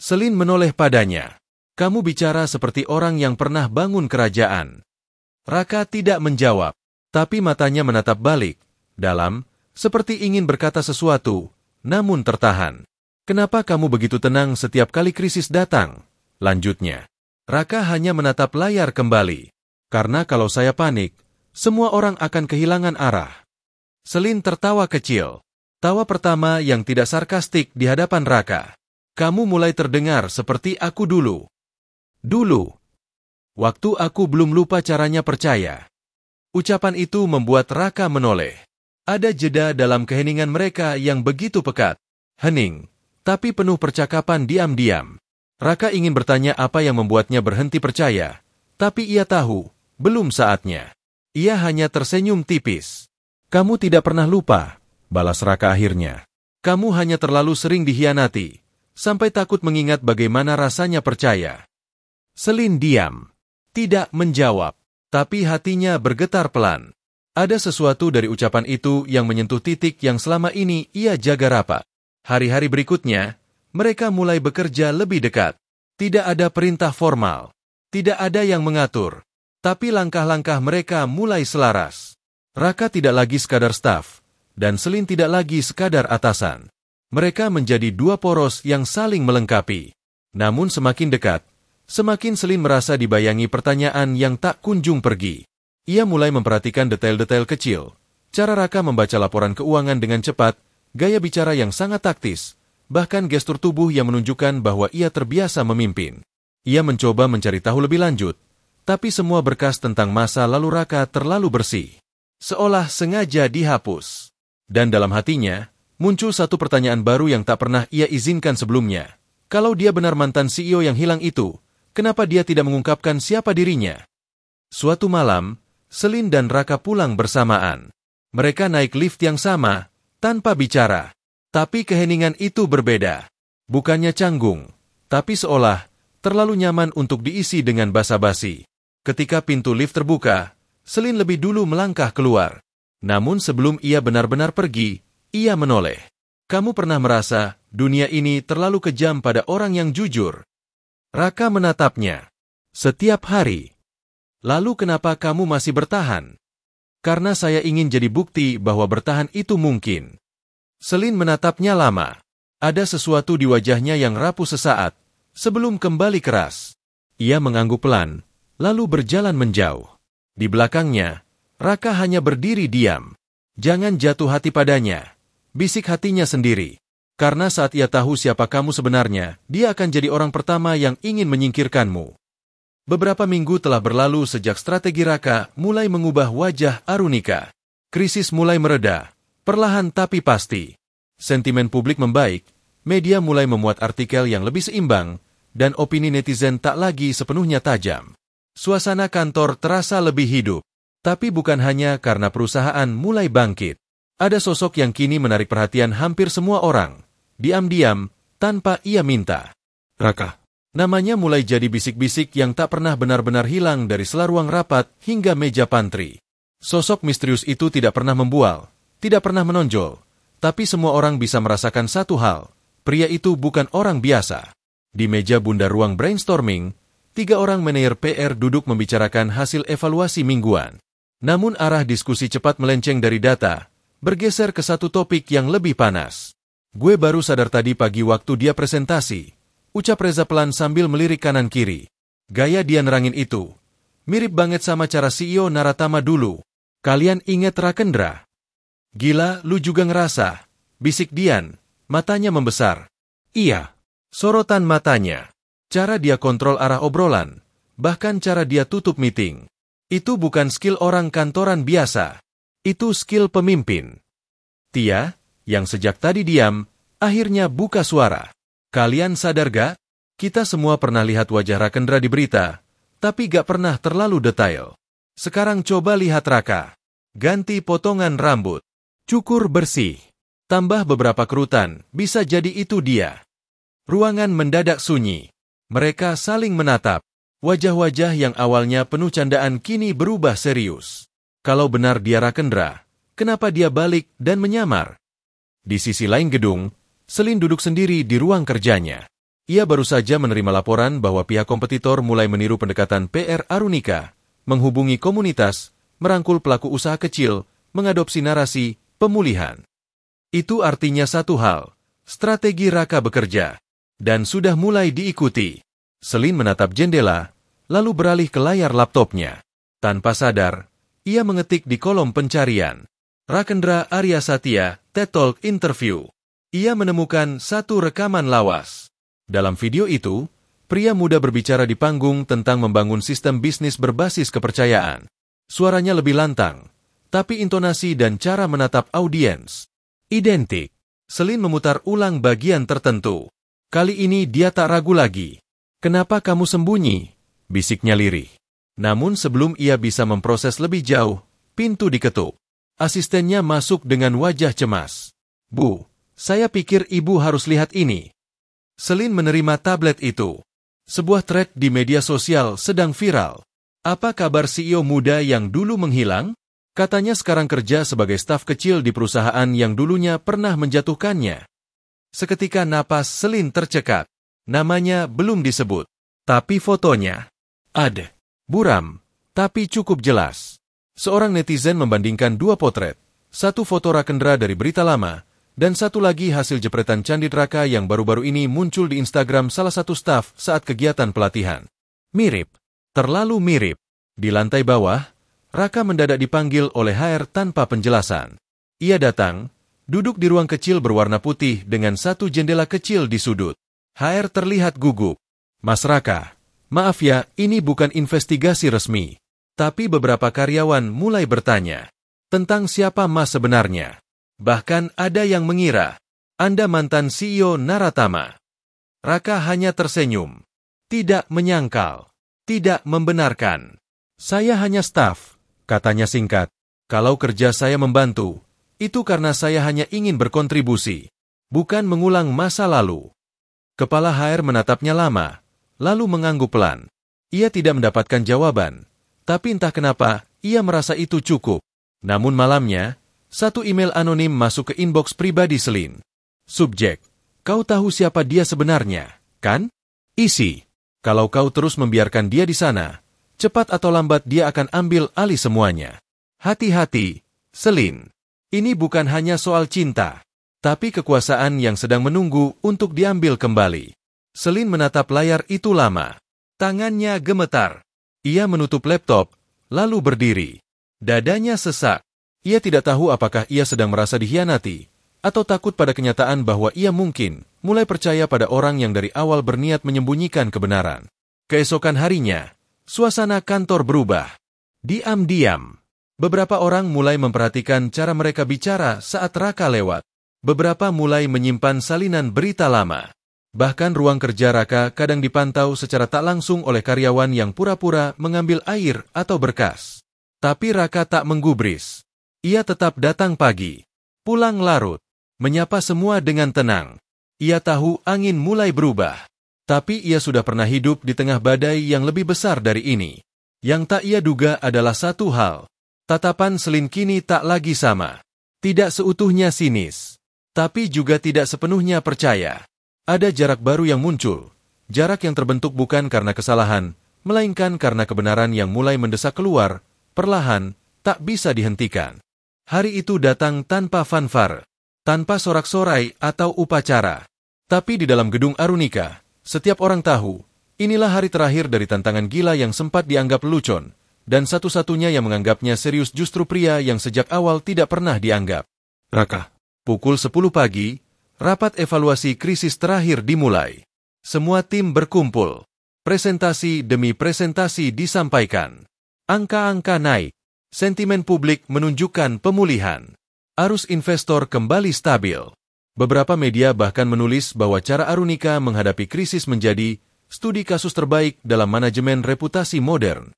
Selin menoleh padanya. Kamu bicara seperti orang yang pernah bangun kerajaan. Raka tidak menjawab, tapi matanya menatap balik, dalam, seperti ingin berkata sesuatu, namun tertahan. Kenapa kamu begitu tenang setiap kali krisis datang? Lanjutnya. Raka hanya menatap layar kembali. Karena kalau saya panik, semua orang akan kehilangan arah. Selin tertawa kecil. Tawa pertama yang tidak sarkastik di hadapan Raka. Kamu mulai terdengar seperti aku dulu. Dulu. Waktu aku belum lupa caranya percaya. Ucapan itu membuat Raka menoleh. Ada jeda dalam keheningan mereka yang begitu pekat. Hening, tapi penuh percakapan diam-diam. Raka ingin bertanya apa yang membuatnya berhenti percaya. Tapi ia tahu, belum saatnya. Ia hanya tersenyum tipis. Kamu tidak pernah lupa, balas Raka akhirnya. Kamu hanya terlalu sering dihianati, sampai takut mengingat bagaimana rasanya percaya. Selin diam. Tidak menjawab, tapi hatinya bergetar pelan. Ada sesuatu dari ucapan itu yang menyentuh titik yang selama ini ia jaga rapat. Hari-hari berikutnya, mereka mulai bekerja lebih dekat. Tidak ada perintah formal. Tidak ada yang mengatur. Tapi langkah-langkah mereka mulai selaras. Raka tidak lagi sekadar staf, dan Selin tidak lagi sekadar atasan. Mereka menjadi dua poros yang saling melengkapi. Namun semakin dekat, semakin Selin merasa dibayangi pertanyaan yang tak kunjung pergi. Ia mulai memperhatikan detail-detail kecil. Cara Raka membaca laporan keuangan dengan cepat, gaya bicara yang sangat taktis, bahkan gestur tubuh yang menunjukkan bahwa ia terbiasa memimpin. Ia mencoba mencari tahu lebih lanjut, tapi semua berkas tentang masa lalu Raka terlalu bersih. Seolah sengaja dihapus. Dan dalam hatinya, muncul satu pertanyaan baru yang tak pernah ia izinkan sebelumnya. Kalau dia benar mantan CEO yang hilang itu, kenapa dia tidak mengungkapkan siapa dirinya? Suatu malam, Selin dan Raka pulang bersamaan. Mereka naik lift yang sama, tanpa bicara. Tapi keheningan itu berbeda. Bukannya canggung, tapi seolah terlalu nyaman untuk diisi dengan basa-basi. Ketika pintu lift terbuka, Selin lebih dulu melangkah keluar. Namun sebelum ia benar-benar pergi, ia menoleh. Kamu pernah merasa dunia ini terlalu kejam pada orang yang jujur? Raka menatapnya. Setiap hari. Lalu kenapa kamu masih bertahan? Karena saya ingin jadi bukti bahwa bertahan itu mungkin. Selin menatapnya lama. Ada sesuatu di wajahnya yang rapuh sesaat, sebelum kembali keras. Ia mengangguk pelan, lalu berjalan menjauh. Di belakangnya, Raka hanya berdiri diam. Jangan jatuh hati padanya, bisik hatinya sendiri. Karena saat ia tahu siapa kamu sebenarnya, dia akan jadi orang pertama yang ingin menyingkirkanmu. Beberapa minggu telah berlalu sejak strategi Raka mulai mengubah wajah Arunika. Krisis mulai mereda, perlahan tapi pasti. Sentimen publik membaik, media mulai memuat artikel yang lebih seimbang, dan opini netizen tak lagi sepenuhnya tajam. Suasana kantor terasa lebih hidup, tapi bukan hanya karena perusahaan mulai bangkit. Ada sosok yang kini menarik perhatian hampir semua orang, diam-diam, tanpa ia minta. Raka. Namanya mulai jadi bisik-bisik yang tak pernah benar-benar hilang dari sela ruang rapat hingga meja pantry. Sosok misterius itu tidak pernah membual, tidak pernah menonjol, tapi semua orang bisa merasakan satu hal, pria itu bukan orang biasa. Di meja bunda ruang brainstorming, 3 orang manajer PR duduk membicarakan hasil evaluasi mingguan. Namun arah diskusi cepat melenceng dari data, bergeser ke satu topik yang lebih panas. Gue baru sadar tadi pagi waktu dia presentasi, ucap Reza pelan sambil melirik kanan kiri. Gaya dia nerangin itu mirip banget sama cara CEO Naratama dulu. Kalian inget Rakendra? Gila, lu juga ngerasa? Bisik Dian, matanya membesar. Iya. Sorotan matanya. Cara dia kontrol arah obrolan. Bahkan cara dia tutup meeting. Itu bukan skill orang kantoran biasa. Itu skill pemimpin. Tia, yang sejak tadi diam, akhirnya buka suara. Kalian sadar gak? Kita semua pernah lihat wajah Rakendra di berita, tapi gak pernah terlalu detail. Sekarang coba lihat Raka. Ganti potongan rambut. Cukur bersih. Tambah beberapa kerutan, bisa jadi itu dia. Ruangan mendadak sunyi. Mereka saling menatap. Wajah-wajah yang awalnya penuh candaan kini berubah serius. Kalau benar dia Rakendra, kenapa dia balik dan menyamar? Di sisi lain gedung, Selin duduk sendiri di ruang kerjanya. Ia baru saja menerima laporan bahwa pihak kompetitor mulai meniru pendekatan PR Arunika, menghubungi komunitas, merangkul pelaku usaha kecil, mengadopsi narasi, pemulihan. Itu artinya satu hal, strategi Raka bekerja, dan sudah mulai diikuti. Selin menatap jendela, lalu beralih ke layar laptopnya. Tanpa sadar, ia mengetik di kolom pencarian. Rakendra Arya Satya, TED Talk Interview. Ia menemukan satu rekaman lawas. Dalam video itu, pria muda berbicara di panggung tentang membangun sistem bisnis berbasis kepercayaan. Suaranya lebih lantang, tapi intonasi dan cara menatap audiens identik. Selin memutar ulang bagian tertentu. Kali ini dia tak ragu lagi. Kenapa kamu sembunyi? Bisiknya lirih. Namun sebelum ia bisa memproses lebih jauh, pintu diketuk. Asistennya masuk dengan wajah cemas. Bu, saya pikir ibu harus lihat ini. Selin menerima tablet itu. Sebuah thread di media sosial sedang viral. Apa kabar CEO muda yang dulu menghilang? Katanya sekarang kerja sebagai staf kecil di perusahaan yang dulunya pernah menjatuhkannya. Seketika napas Selin tercekat. Namanya belum disebut. Tapi fotonya ada. Buram, tapi cukup jelas. Seorang netizen membandingkan 2 potret. Satu foto Rakendra dari berita lama, dan satu lagi hasil jepretan candid Raka yang baru-baru ini muncul di Instagram salah satu staf saat kegiatan pelatihan. Mirip. Terlalu mirip. Di lantai bawah, Raka mendadak dipanggil oleh HR tanpa penjelasan. Ia datang, duduk di ruang kecil berwarna putih dengan satu jendela kecil di sudut. HR terlihat gugup. Mas Raka, maaf ya, ini bukan investigasi resmi. Tapi beberapa karyawan mulai bertanya tentang siapa Mas sebenarnya. Bahkan ada yang mengira Anda mantan CEO Naratama. Raka hanya tersenyum. Tidak menyangkal. Tidak membenarkan. Saya hanya staf, katanya singkat. Kalau kerja saya membantu, itu karena saya hanya ingin berkontribusi, bukan mengulang masa lalu. Kepala HR menatapnya lama, lalu mengangguk pelan. Ia tidak mendapatkan jawaban, tapi entah kenapa, ia merasa itu cukup. Namun malamnya, satu email anonim masuk ke inbox pribadi Selin. Subjek, kau tahu siapa dia sebenarnya, kan? Isi, kalau kau terus membiarkan dia di sana, cepat atau lambat dia akan ambil alih semuanya. Hati-hati, Selin. Ini bukan hanya soal cinta, tapi kekuasaan yang sedang menunggu untuk diambil kembali. Selin menatap layar itu lama. Tangannya gemetar. Ia menutup laptop, lalu berdiri. Dadanya sesak. Ia tidak tahu apakah ia sedang merasa dikhianati, atau takut pada kenyataan bahwa ia mungkin mulai percaya pada orang yang dari awal berniat menyembunyikan kebenaran. Keesokan harinya, suasana kantor berubah. Diam-diam. Beberapa orang mulai memperhatikan cara mereka bicara saat Raka lewat. Beberapa mulai menyimpan salinan berita lama. Bahkan ruang kerja Raka kadang dipantau secara tak langsung oleh karyawan yang pura-pura mengambil air atau berkas. Tapi Raka tak menggubris. Ia tetap datang pagi, pulang larut, menyapa semua dengan tenang. Ia tahu angin mulai berubah. Tapi ia sudah pernah hidup di tengah badai yang lebih besar dari ini. Yang tak ia duga adalah satu hal. Tatapan Selin kini tak lagi sama. Tidak seutuhnya sinis, tapi juga tidak sepenuhnya percaya. Ada jarak baru yang muncul. Jarak yang terbentuk bukan karena kesalahan, melainkan karena kebenaran yang mulai mendesak keluar, perlahan, tak bisa dihentikan. Hari itu datang tanpa fanfare, tanpa sorak-sorai atau upacara. Tapi di dalam gedung Arunika, setiap orang tahu, inilah hari terakhir dari tantangan gila yang sempat dianggap lelucon, dan satu-satunya yang menganggapnya serius justru pria yang sejak awal tidak pernah dianggap. Raka. Pukul 10 pagi, rapat evaluasi krisis terakhir dimulai. Semua tim berkumpul. Presentasi demi presentasi disampaikan. Angka-angka naik. Sentimen publik menunjukkan pemulihan. Arus investor kembali stabil. Beberapa media bahkan menulis bahwa cara Arunika menghadapi krisis menjadi studi kasus terbaik dalam manajemen reputasi modern.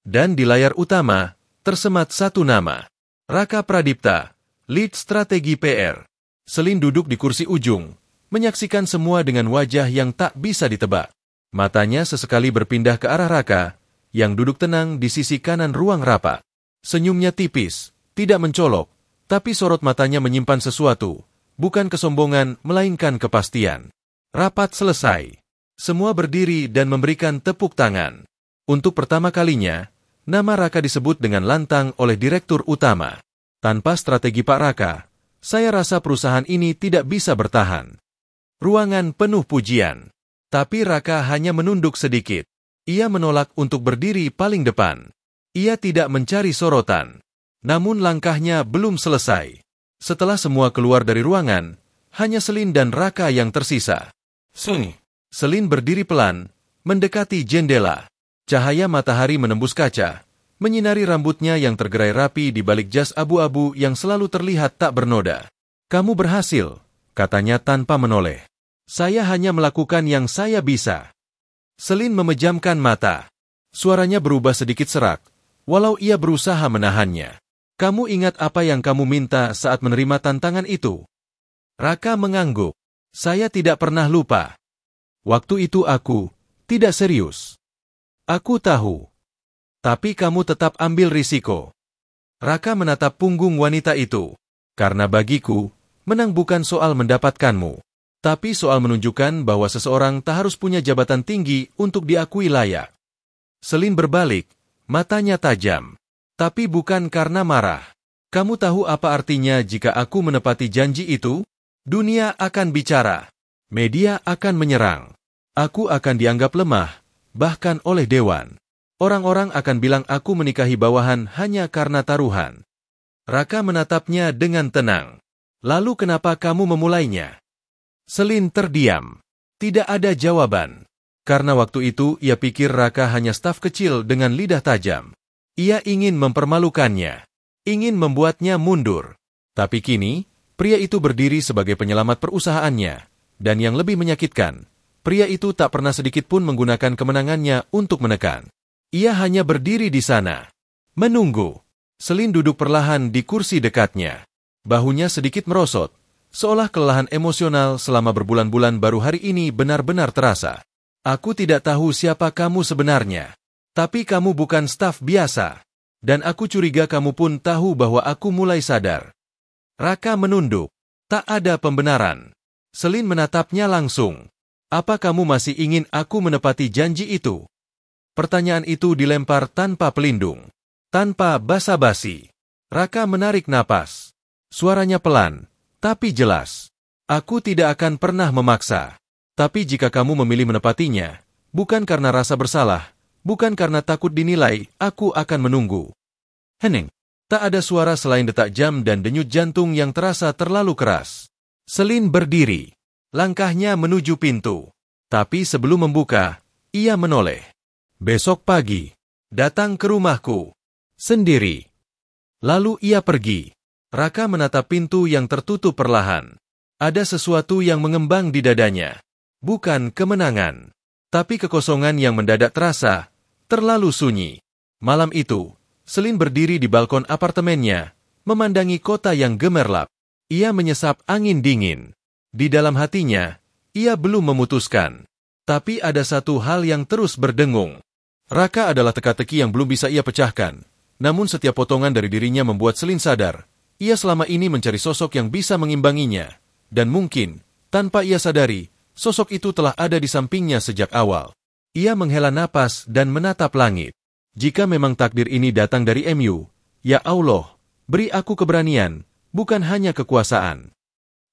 Dan di layar utama, tersemat satu nama. Raka Pradipta, lead strategi PR. Selin duduk di kursi ujung, menyaksikan semua dengan wajah yang tak bisa ditebak. Matanya sesekali berpindah ke arah Raka, yang duduk tenang di sisi kanan ruang rapat. Senyumnya tipis, tidak mencolok, tapi sorot matanya menyimpan sesuatu, bukan kesombongan, melainkan kepastian. Rapat selesai. Semua berdiri dan memberikan tepuk tangan. Untuk pertama kalinya, nama Raka disebut dengan lantang oleh Direktur Utama. Tanpa strategi Pak Raka, saya rasa perusahaan ini tidak bisa bertahan. Ruangan penuh pujian. Tapi Raka hanya menunduk sedikit. Ia menolak untuk berdiri paling depan. Ia tidak mencari sorotan. Namun langkahnya belum selesai. Setelah semua keluar dari ruangan, hanya Selin dan Raka yang tersisa. Selin berdiri pelan, mendekati jendela. Cahaya matahari menembus kaca, menyinari rambutnya yang tergerai rapi di balik jas abu-abu yang selalu terlihat tak bernoda. Kamu berhasil, katanya tanpa menoleh. Saya hanya melakukan yang saya bisa. Selin memejamkan mata. Suaranya berubah sedikit serak, walau ia berusaha menahannya. Kamu ingat apa yang kamu minta saat menerima tantangan itu? Raka mengangguk. Saya tidak pernah lupa. Waktu itu aku tidak serius. Aku tahu. Tapi kamu tetap ambil risiko. Raka menatap punggung wanita itu. Karena bagiku, menang bukan soal mendapatkanmu, tapi soal menunjukkan bahwa seseorang tak harus punya jabatan tinggi untuk diakui layak. Selin berbalik, matanya tajam. Tapi bukan karena marah. Kamu tahu apa artinya jika aku menepati janji itu? Dunia akan bicara. Media akan menyerang. Aku akan dianggap lemah, bahkan oleh dewan. Orang-orang akan bilang aku menikahi bawahan hanya karena taruhan. Raka menatapnya dengan tenang. Lalu kenapa kamu memulainya? Selin terdiam. Tidak ada jawaban. Karena waktu itu ia pikir Raka hanya staf kecil dengan lidah tajam. Ia ingin mempermalukannya. Ingin membuatnya mundur. Tapi kini, pria itu berdiri sebagai penyelamat perusahaannya. Dan yang lebih menyakitkan, pria itu tak pernah sedikit pun menggunakan kemenangannya untuk menekan. Ia hanya berdiri di sana. Menunggu. Selin duduk perlahan di kursi dekatnya. Bahunya sedikit merosot. Seolah kelelahan emosional selama berbulan-bulan baru hari ini benar-benar terasa. Aku tidak tahu siapa kamu sebenarnya. Tapi kamu bukan staf biasa. Dan aku curiga kamu pun tahu bahwa aku mulai sadar. Raka menunduk. Tak ada pembenaran. Selin menatapnya langsung. Apa kamu masih ingin aku menepati janji itu? Pertanyaan itu dilempar tanpa pelindung. Tanpa basa-basi. Raka menarik napas. Suaranya pelan, tapi jelas. Aku tidak akan pernah memaksa. Tapi jika kamu memilih menepatinya, bukan karena rasa bersalah, bukan karena takut dinilai, aku akan menunggu. Hening. Tak ada suara selain detak jam dan denyut jantung yang terasa terlalu keras. Selin berdiri. Langkahnya menuju pintu. Tapi sebelum membuka, ia menoleh. Besok pagi, datang ke rumahku. Sendiri. Lalu ia pergi. Raka menatap pintu yang tertutup perlahan. Ada sesuatu yang mengembang di dadanya. Bukan kemenangan, tapi kekosongan yang mendadak terasa, terlalu sunyi. Malam itu, Selin berdiri di balkon apartemennya, memandangi kota yang gemerlap. Ia menyesap angin dingin. Di dalam hatinya, ia belum memutuskan. Tapi ada satu hal yang terus berdengung. Raka adalah teka-teki yang belum bisa ia pecahkan. Namun setiap potongan dari dirinya membuat Selin sadar, ia selama ini mencari sosok yang bisa mengimbanginya, dan mungkin, tanpa ia sadari, sosok itu telah ada di sampingnya sejak awal. Ia menghela napas dan menatap langit. Jika memang takdir ini datang dari MU, ya Allah, beri aku keberanian, bukan hanya kekuasaan.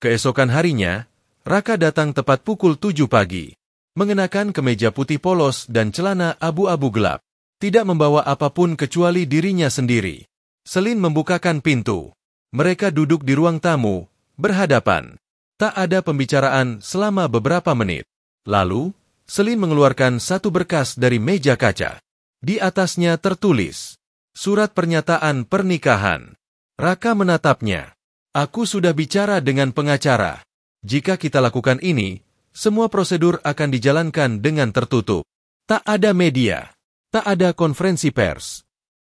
Keesokan harinya, Raka datang tepat pukul 7 pagi. Mengenakan kemeja putih polos dan celana abu-abu gelap. Tidak membawa apapun kecuali dirinya sendiri. Selin membukakan pintu. Mereka duduk di ruang tamu, berhadapan. Tak ada pembicaraan selama beberapa menit. Lalu, Selin mengeluarkan satu berkas dari meja kaca. Di atasnya tertulis, surat pernyataan pernikahan. Raka menatapnya. Aku sudah bicara dengan pengacara. Jika kita lakukan ini, semua prosedur akan dijalankan dengan tertutup. Tak ada media. Tak ada konferensi pers.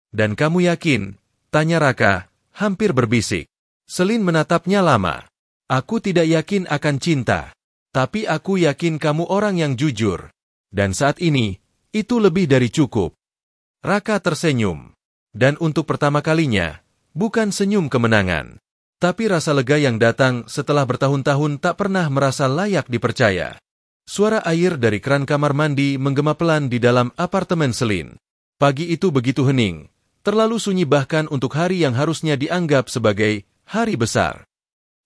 Dan kamu yakin? Tanya Raka, hampir berbisik. Selin menatapnya lama. Aku tidak yakin akan cinta. Tapi aku yakin kamu orang yang jujur. Dan saat ini, itu lebih dari cukup. Raka tersenyum. Dan untuk pertama kalinya, bukan senyum kemenangan. Tapi rasa lega yang datang setelah bertahun-tahun tak pernah merasa layak dipercaya. Suara air dari keran kamar mandi menggema pelan di dalam apartemen Selin. Pagi itu begitu hening, terlalu sunyi bahkan untuk hari yang harusnya dianggap sebagai hari besar.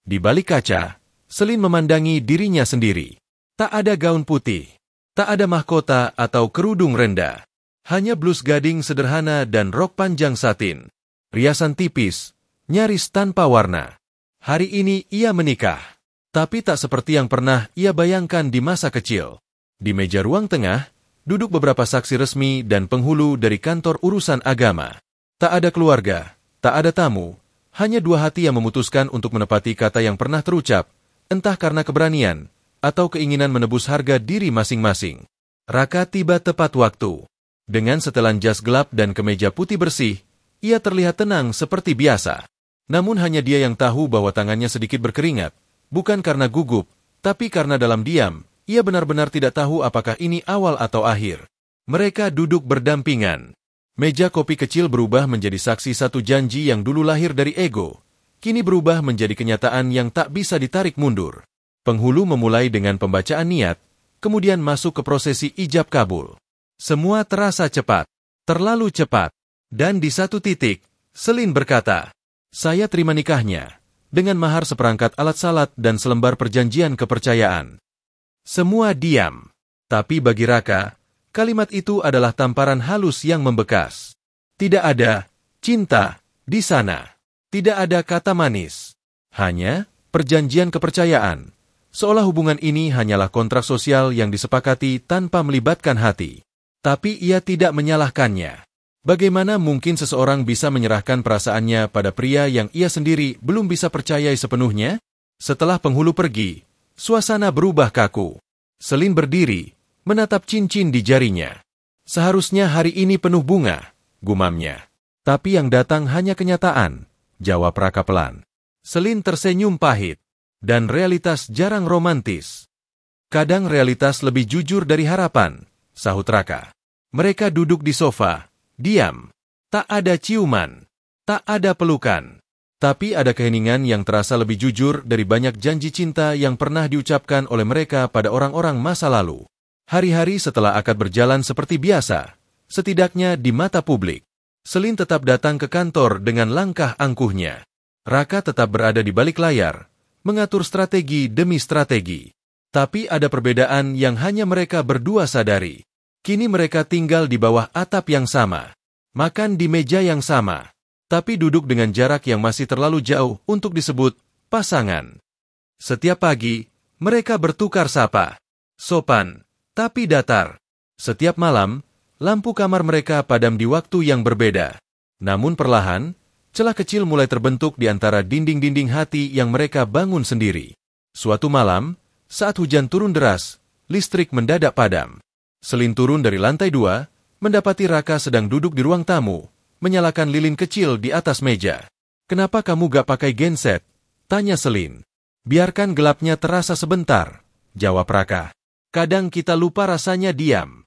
Di balik kaca, Selin memandangi dirinya sendiri. Tak ada gaun putih, tak ada mahkota atau kerudung rendah. Hanya blus gading sederhana dan rok panjang satin. Riasan tipis, nyaris tanpa warna. Hari ini ia menikah. Tapi tak seperti yang pernah ia bayangkan di masa kecil. Di meja ruang tengah, duduk beberapa saksi resmi dan penghulu dari kantor urusan agama. Tak ada keluarga, tak ada tamu, hanya dua hati yang memutuskan untuk menepati kata yang pernah terucap, entah karena keberanian, atau keinginan menebus harga diri masing-masing. Raka tiba tepat waktu. Dengan setelan jas gelap dan kemeja putih bersih, ia terlihat tenang seperti biasa. Namun hanya dia yang tahu bahwa tangannya sedikit berkeringat, bukan karena gugup, tapi karena dalam diam, ia benar-benar tidak tahu apakah ini awal atau akhir. Mereka duduk berdampingan. Meja kopi kecil berubah menjadi saksi satu janji yang dulu lahir dari ego, kini berubah menjadi kenyataan yang tak bisa ditarik mundur. Penghulu memulai dengan pembacaan niat, kemudian masuk ke prosesi ijab kabul. Semua terasa cepat, terlalu cepat. Dan di satu titik, Selin berkata, "Saya terima nikahnya." Dengan mahar seperangkat alat salat dan selembar perjanjian kepercayaan. Semua diam. Tapi bagi Raka, kalimat itu adalah tamparan halus yang membekas. Tidak ada cinta di sana. Tidak ada kata manis. Hanya perjanjian kepercayaan. Seolah hubungan ini hanyalah kontrak sosial yang disepakati tanpa melibatkan hati. Tapi ia tidak menyalahkannya. Bagaimana mungkin seseorang bisa menyerahkan perasaannya pada pria yang ia sendiri belum bisa percayai sepenuhnya? Setelah penghulu pergi, suasana berubah kaku. Selin berdiri, menatap cincin di jarinya. Seharusnya hari ini penuh bunga, gumamnya. Tapi yang datang hanya kenyataan, jawab Raka pelan. Selin tersenyum pahit, dan realitas jarang romantis. Kadang realitas lebih jujur dari harapan, sahut Raka. Mereka duduk di sofa, diam. Tak ada ciuman, tak ada pelukan. Tapi ada keheningan yang terasa lebih jujur dari banyak janji cinta yang pernah diucapkan oleh mereka pada orang-orang masa lalu. Hari-hari setelah akad berjalan seperti biasa, setidaknya di mata publik. Selin tetap datang ke kantor dengan langkah angkuhnya. Raka tetap berada di balik layar, mengatur strategi demi strategi. Tapi ada perbedaan yang hanya mereka berdua sadari. Kini mereka tinggal di bawah atap yang sama, makan di meja yang sama, tapi duduk dengan jarak yang masih terlalu jauh untuk disebut pasangan. Setiap pagi, mereka bertukar sapa, sopan, tapi datar. Setiap malam, lampu kamar mereka padam di waktu yang berbeda. Namun perlahan, celah kecil mulai terbentuk di antara dinding-dinding hati yang mereka bangun sendiri. Suatu malam, saat hujan turun deras, listrik mendadak padam. Selin turun dari lantai 2, mendapati Raka sedang duduk di ruang tamu, menyalakan lilin kecil di atas meja. "Kenapa kamu gak pakai genset?" tanya Selin. "Biarkan gelapnya terasa sebentar," jawab Raka. "Kadang kita lupa rasanya diam."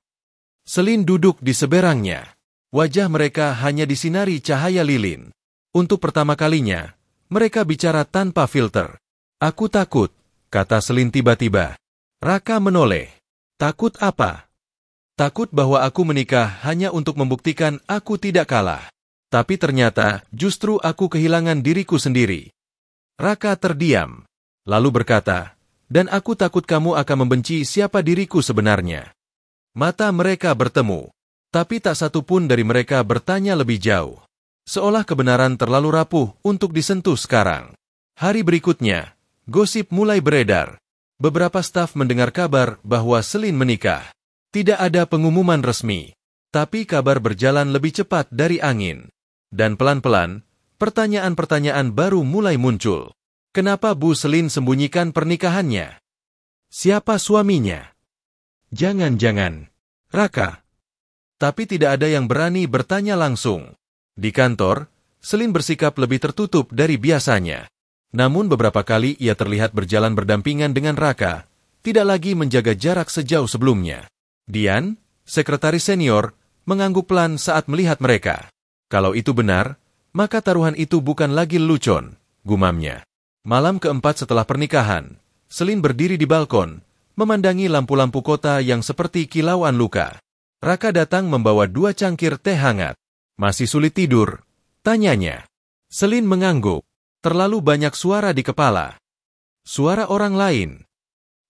Selin duduk di seberangnya. Wajah mereka hanya disinari cahaya lilin. Untuk pertama kalinya, mereka bicara tanpa filter. Aku takut, kata Selin tiba-tiba. Raka menoleh. Takut apa? Takut bahwa aku menikah hanya untuk membuktikan aku tidak kalah. Tapi ternyata justru aku kehilangan diriku sendiri. Raka terdiam, lalu berkata, dan aku takut kamu akan membenci siapa diriku sebenarnya. Mata mereka bertemu, tapi tak satu pun dari mereka bertanya lebih jauh. Seolah kebenaran terlalu rapuh untuk disentuh sekarang. Hari berikutnya, gosip mulai beredar. Beberapa staf mendengar kabar bahwa Selin menikah. Tidak ada pengumuman resmi, tapi kabar berjalan lebih cepat dari angin. Dan pelan-pelan, pertanyaan-pertanyaan baru mulai muncul. Kenapa Bu Selin sembunyikan pernikahannya? Siapa suaminya? Jangan-jangan Raka. Tapi tidak ada yang berani bertanya langsung. Di kantor, Selin bersikap lebih tertutup dari biasanya. Namun beberapa kali ia terlihat berjalan berdampingan dengan Raka, tidak lagi menjaga jarak sejauh sebelumnya. Dian, sekretaris senior, mengangguk pelan saat melihat mereka. Kalau itu benar, maka taruhan itu bukan lagi lelucon, gumamnya. Malam keempat setelah pernikahan, Selin berdiri di balkon, memandangi lampu-lampu kota yang seperti kilauan luka. Raka datang membawa 2 cangkir teh hangat. Masih sulit tidur? Tanyanya. Selin mengangguk. Terlalu banyak suara di kepala. Suara orang lain.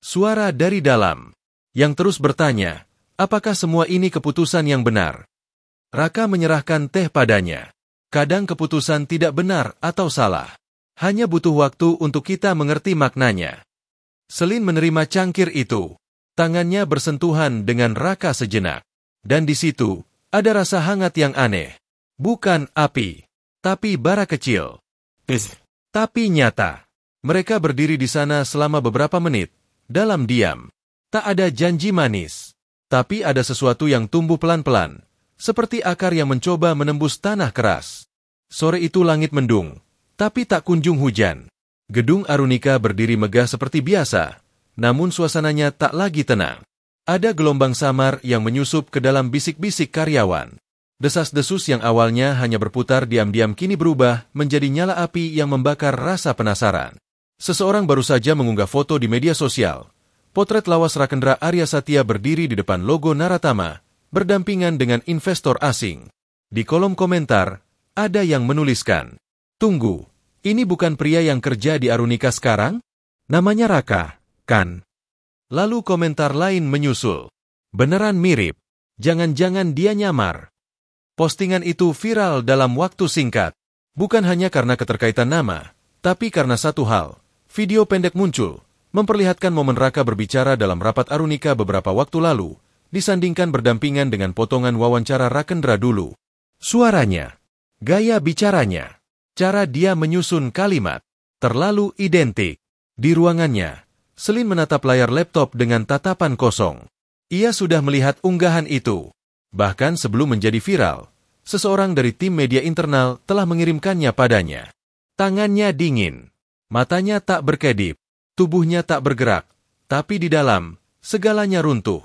Suara dari dalam. Yang terus bertanya, apakah semua ini keputusan yang benar? Raka menyerahkan teh padanya. Kadang keputusan tidak benar atau salah. Hanya butuh waktu untuk kita mengerti maknanya. Selin menerima cangkir itu. Tangannya bersentuhan dengan Raka sejenak. Dan di situ, ada rasa hangat yang aneh. Bukan api, tapi bara kecil. Tapi nyata. Mereka berdiri di sana selama beberapa menit, dalam diam. Tak ada janji manis. Tapi ada sesuatu yang tumbuh pelan-pelan, seperti akar yang mencoba menembus tanah keras. Sore itu langit mendung, tapi tak kunjung hujan. Gedung Arunika berdiri megah seperti biasa, namun suasananya tak lagi tenang. Ada gelombang samar yang menyusup ke dalam bisik-bisik karyawan. Desas-desus yang awalnya hanya berputar diam-diam kini berubah menjadi nyala api yang membakar rasa penasaran. Seseorang baru saja mengunggah foto di media sosial. Potret lawas Rakendra Arya Satya berdiri di depan logo Naratama, berdampingan dengan investor asing. Di kolom komentar, ada yang menuliskan, "Tunggu, ini bukan pria yang kerja di Arunika sekarang? Namanya Raka, kan?" Lalu komentar lain menyusul. "Beneran mirip. Jangan-jangan dia nyamar." Postingan itu viral dalam waktu singkat. Bukan hanya karena keterkaitan nama, tapi karena satu hal. Video pendek muncul, memperlihatkan momen Raka berbicara dalam rapat Arunika beberapa waktu lalu, disandingkan berdampingan dengan potongan wawancara Rakendra dulu. Suaranya, gaya bicaranya, cara dia menyusun kalimat, terlalu identik. Di ruangannya, Selin menatap layar laptop dengan tatapan kosong. Ia sudah melihat unggahan itu. Bahkan sebelum menjadi viral, seseorang dari tim media internal telah mengirimkannya padanya. Tangannya dingin, matanya tak berkedip, tubuhnya tak bergerak, tapi di dalam, segalanya runtuh.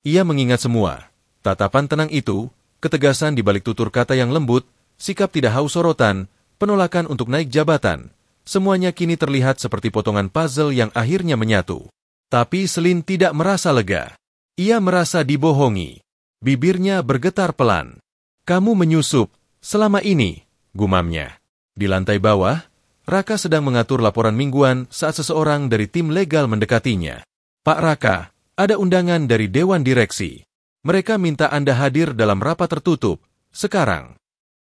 Ia mengingat semua, tatapan tenang itu, ketegasan di balik tutur kata yang lembut, sikap tidak haus sorotan, penolakan untuk naik jabatan, semuanya kini terlihat seperti potongan puzzle yang akhirnya menyatu. Tapi Selin tidak merasa lega. Ia merasa dibohongi. Bibirnya bergetar pelan. "Kamu menyusup, selama ini," gumamnya. Di lantai bawah, Raka sedang mengatur laporan mingguan saat seseorang dari tim legal mendekatinya. "Pak Raka, ada undangan dari Dewan Direksi. Mereka minta Anda hadir dalam rapat tertutup, sekarang."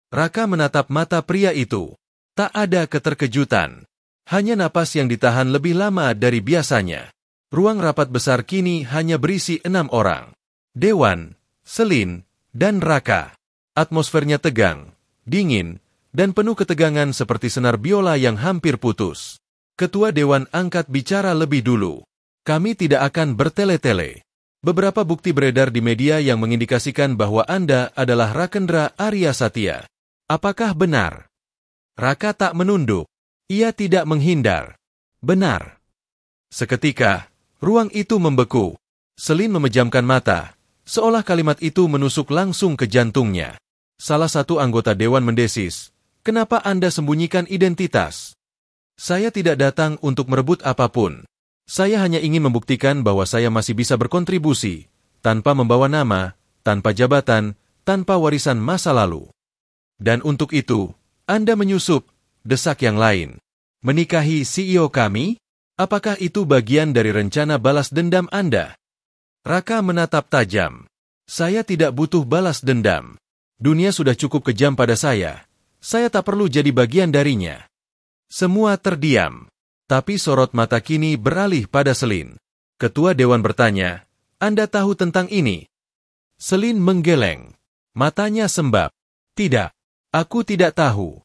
Raka menatap mata pria itu. Tak ada keterkejutan. Hanya napas yang ditahan lebih lama dari biasanya. Ruang rapat besar kini hanya berisi 6 orang. Dewan, Selin, dan Raka. Atmosfernya tegang, dingin, dan penuh ketegangan seperti senar biola yang hampir putus. Ketua Dewan angkat bicara lebih dulu. "Kami tidak akan bertele-tele. Beberapa bukti beredar di media yang mengindikasikan bahwa Anda adalah Rakendra Arya Satya. Apakah benar?" Raka tak menunduk. Ia tidak menghindar. "Benar." Seketika, ruang itu membeku. Selin memejamkan mata, seolah kalimat itu menusuk langsung ke jantungnya. Salah satu anggota dewan mendesis, "Kenapa Anda sembunyikan identitas?" "Saya tidak datang untuk merebut apapun. Saya hanya ingin membuktikan bahwa saya masih bisa berkontribusi, tanpa membawa nama, tanpa jabatan, tanpa warisan masa lalu. Dan untuk itu, Anda menyusup," desak yang lain. "Menikahi CEO kami? Apakah itu bagian dari rencana balas dendam Anda?" Raka menatap tajam. "Saya tidak butuh balas dendam. Dunia sudah cukup kejam pada saya. Saya tak perlu jadi bagian darinya." Semua terdiam. Tapi sorot mata kini beralih pada Selin. Ketua Dewan bertanya, "Anda tahu tentang ini?" Selin menggeleng. Matanya sembab. "Tidak, aku tidak tahu."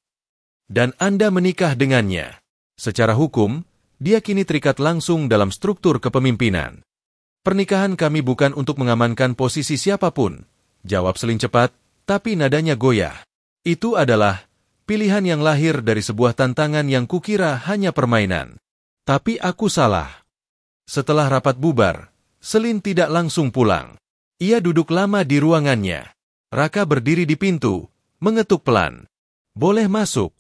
"Dan Anda menikah dengannya. Secara hukum, dia kini terikat langsung dalam struktur kepemimpinan." "Pernikahan kami bukan untuk mengamankan posisi siapapun," jawab Selin cepat, tapi nadanya goyah. "Itu adalah pilihan yang lahir dari sebuah tantangan yang kukira hanya permainan. Tapi aku salah." Setelah rapat bubar, Selin tidak langsung pulang. Ia duduk lama di ruangannya. Raka berdiri di pintu, mengetuk pelan. "Boleh masuk?"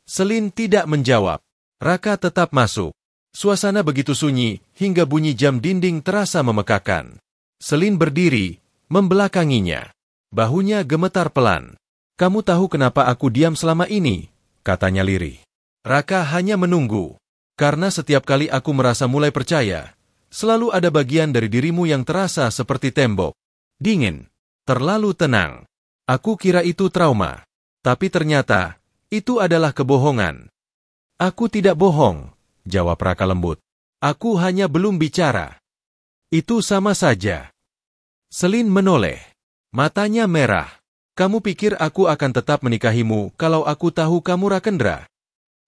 Selin tidak menjawab. Raka tetap masuk. Suasana begitu sunyi, hingga bunyi jam dinding terasa memekakan. Selin berdiri, membelakanginya. Bahunya gemetar pelan. "Kamu tahu kenapa aku diam selama ini?" katanya lirih. Raka hanya menunggu. "Karena setiap kali aku merasa mulai percaya, selalu ada bagian dari dirimu yang terasa seperti tembok. Dingin. Terlalu tenang. Aku kira itu trauma. Tapi ternyata, itu adalah kebohongan." "Aku tidak bohong," jawab Raka lembut. "Aku hanya belum bicara." "Itu sama saja." Selin menoleh. Matanya merah. "Kamu pikir aku akan tetap menikahimu kalau aku tahu kamu Rakendra?"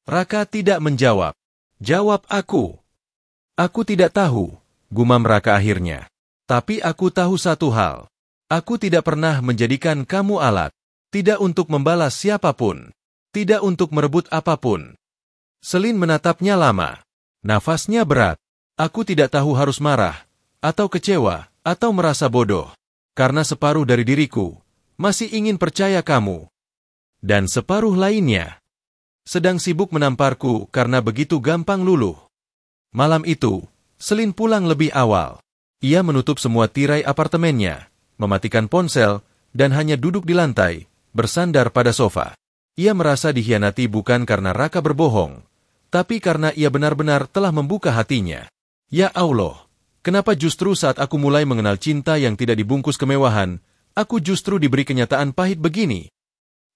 Raka tidak menjawab. "Jawab aku." "Aku tidak tahu," gumam Raka akhirnya. "Tapi aku tahu satu hal. Aku tidak pernah menjadikan kamu alat. Tidak untuk membalas siapapun. Tidak untuk merebut apapun." Selin menatapnya lama. Nafasnya berat. "Aku tidak tahu harus marah, atau kecewa, atau merasa bodoh. Karena separuh dari diriku masih ingin percaya kamu. Dan separuh lainnya sedang sibuk menamparku karena begitu gampang luluh." Malam itu, Selin pulang lebih awal. Ia menutup semua tirai apartemennya, mematikan ponsel, dan hanya duduk di lantai, bersandar pada sofa. Ia merasa dikhianati bukan karena Raka berbohong, tapi karena ia benar-benar telah membuka hatinya. "Ya Allah, kenapa justru saat aku mulai mengenal cinta yang tidak dibungkus kemewahan, aku justru diberi kenyataan pahit begini?"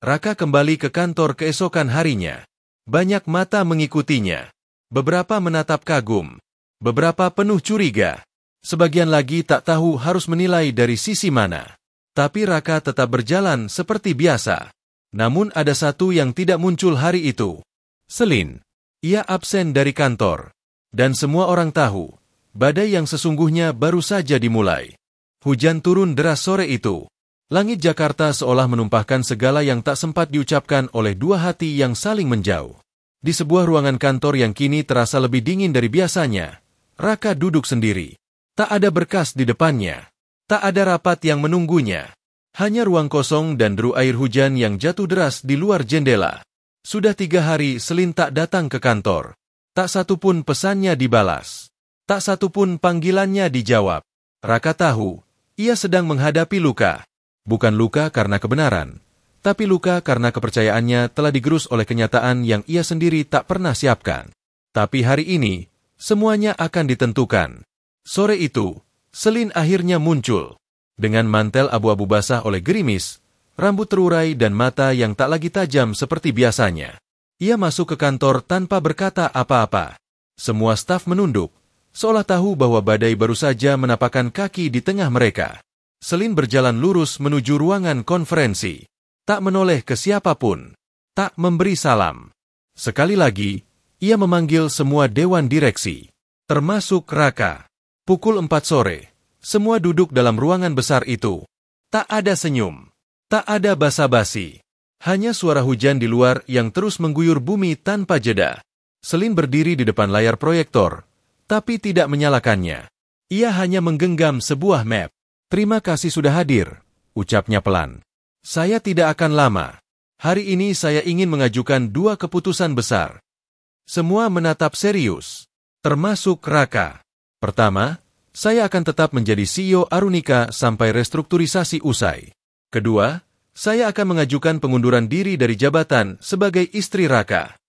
Raka kembali ke kantor keesokan harinya. Banyak mata mengikutinya. Beberapa menatap kagum. Beberapa penuh curiga. Sebagian lagi tak tahu harus menilai dari sisi mana. Tapi Raka tetap berjalan seperti biasa. Namun ada satu yang tidak muncul hari itu. Selin. Ia absen dari kantor. Dan semua orang tahu, badai yang sesungguhnya baru saja dimulai. Hujan turun deras sore itu. Langit Jakarta seolah menumpahkan segala yang tak sempat diucapkan oleh dua hati yang saling menjauh. Di sebuah ruangan kantor yang kini terasa lebih dingin dari biasanya, Raka duduk sendiri. Tak ada berkas di depannya. Tak ada rapat yang menunggunya. Hanya ruang kosong dan deru air hujan yang jatuh deras di luar jendela. Sudah 3 hari Selin tak datang ke kantor. Tak satu pun pesannya dibalas. Tak satu pun panggilannya dijawab. Raka tahu, ia sedang menghadapi luka. Bukan luka karena kebenaran, tapi luka karena kepercayaannya telah digerus oleh kenyataan yang ia sendiri tak pernah siapkan. Tapi hari ini, semuanya akan ditentukan. Sore itu, Selin akhirnya muncul. Dengan mantel abu-abu basah oleh gerimis, rambut terurai dan mata yang tak lagi tajam seperti biasanya. Ia masuk ke kantor tanpa berkata apa-apa. Semua staf menunduk, seolah tahu bahwa badai baru saja menapakkan kaki di tengah mereka. Selin berjalan lurus menuju ruangan konferensi. Tak menoleh ke siapapun. Tak memberi salam. Sekali lagi, ia memanggil semua dewan direksi. Termasuk Raka. Pukul 4 sore. Semua duduk dalam ruangan besar itu. Tak ada senyum. Tak ada basa-basi. Hanya suara hujan di luar yang terus mengguyur bumi tanpa jeda. Selin berdiri di depan layar proyektor, tapi tidak menyalakannya. Ia hanya menggenggam sebuah map. "Terima kasih sudah hadir," ucapnya pelan. Saya tidak akan lama. Hari ini saya ingin mengajukan 2 keputusan besar. Semua menatap serius, termasuk Raka. Pertama, saya akan tetap menjadi CEO Arunika sampai restrukturisasi usai. Kedua, saya akan mengajukan pengunduran diri dari jabatan sebagai istri Raka.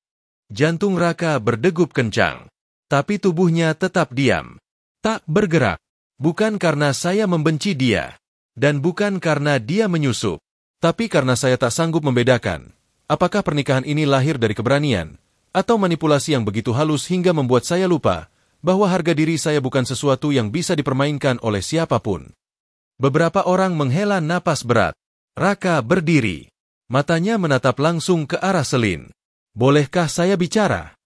Jantung Raka berdegup kencang, tapi tubuhnya tetap diam, tak bergerak. Bukan karena saya membenci dia, dan bukan karena dia menyusup, tapi karena saya tak sanggup membedakan apakah pernikahan ini lahir dari keberanian atau manipulasi yang begitu halus hingga membuat saya lupa bahwa harga diri saya bukan sesuatu yang bisa dipermainkan oleh siapapun. Beberapa orang menghela napas berat. Raka berdiri. Matanya menatap langsung ke arah Selin. Bolehkah saya bicara?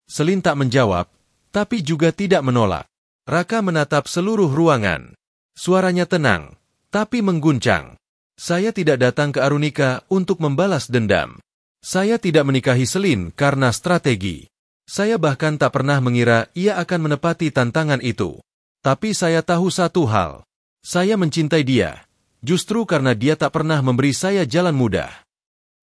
Selin tak menjawab, tapi juga tidak menolak. Raka menatap seluruh ruangan. Suaranya tenang, tapi mengguncang. Saya tidak datang ke Arunika untuk membalas dendam. Saya tidak menikahi Selin karena strategi. Saya bahkan tak pernah mengira ia akan menepati tantangan itu. Tapi saya tahu satu hal. Saya mencintai dia, justru karena dia tak pernah memberi saya jalan mudah.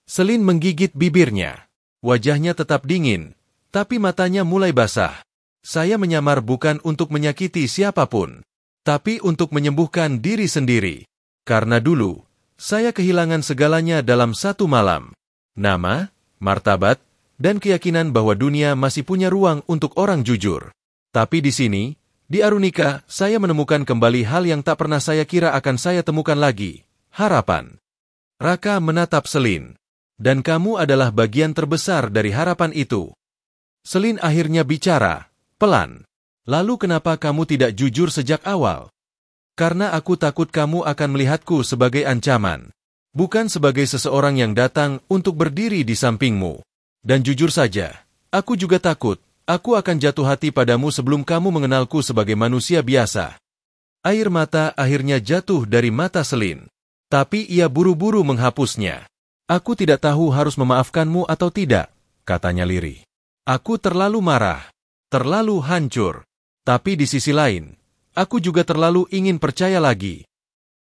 Selin menggigit bibirnya. Wajahnya tetap dingin, tapi matanya mulai basah. Saya menyamar bukan untuk menyakiti siapapun, tapi untuk menyembuhkan diri sendiri. Karena dulu, saya kehilangan segalanya dalam satu malam. Nama, martabat, dan keyakinan bahwa dunia masih punya ruang untuk orang jujur. Tapi di sini, di Arunika, saya menemukan kembali hal yang tak pernah saya kira akan saya temukan lagi. Harapan. Raka menatap Selin. Dan kamu adalah bagian terbesar dari harapan itu. Selin akhirnya bicara, pelan. Lalu kenapa kamu tidak jujur sejak awal? Karena aku takut kamu akan melihatku sebagai ancaman. Bukan sebagai seseorang yang datang untuk berdiri di sampingmu. Dan jujur saja, aku juga takut, aku akan jatuh hati padamu sebelum kamu mengenalku sebagai manusia biasa. Air mata akhirnya jatuh dari mata Selin. Tapi ia buru-buru menghapusnya. Aku tidak tahu harus memaafkanmu atau tidak, katanya lirih. Aku terlalu marah, terlalu hancur. Tapi di sisi lain, aku juga terlalu ingin percaya lagi.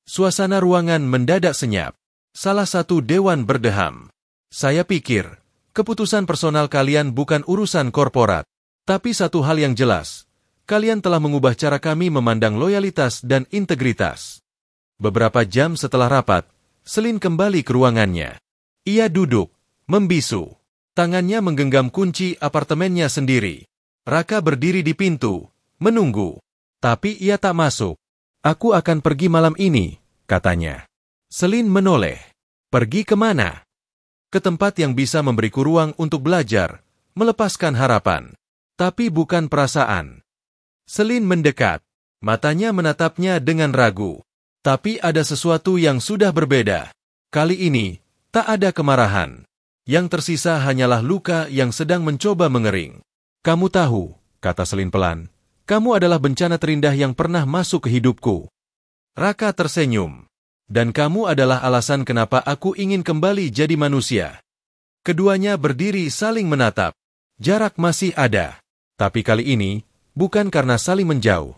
Suasana ruangan mendadak senyap. Salah satu dewan berdeham. Saya pikir, keputusan personal kalian bukan urusan korporat. Tapi satu hal yang jelas, kalian telah mengubah cara kami memandang loyalitas dan integritas. Beberapa jam setelah rapat, Selin kembali ke ruangannya. Ia duduk, membisu. Tangannya menggenggam kunci apartemennya sendiri. Raka berdiri di pintu, menunggu. Tapi ia tak masuk. Aku akan pergi malam ini, katanya. Selin menoleh. Pergi kemana? Ke tempat yang bisa memberiku ruang untuk belajar, melepaskan harapan. Tapi bukan perasaan. Selin mendekat. Matanya menatapnya dengan ragu. Tapi ada sesuatu yang sudah berbeda. Kali ini, tak ada kemarahan. Yang tersisa hanyalah luka yang sedang mencoba mengering. Kamu tahu, kata Selin pelan, kamu adalah bencana terindah yang pernah masuk ke hidupku. Raka tersenyum. Dan kamu adalah alasan kenapa aku ingin kembali jadi manusia. Keduanya berdiri saling menatap. Jarak masih ada. Tapi kali ini, bukan karena saling menjauh.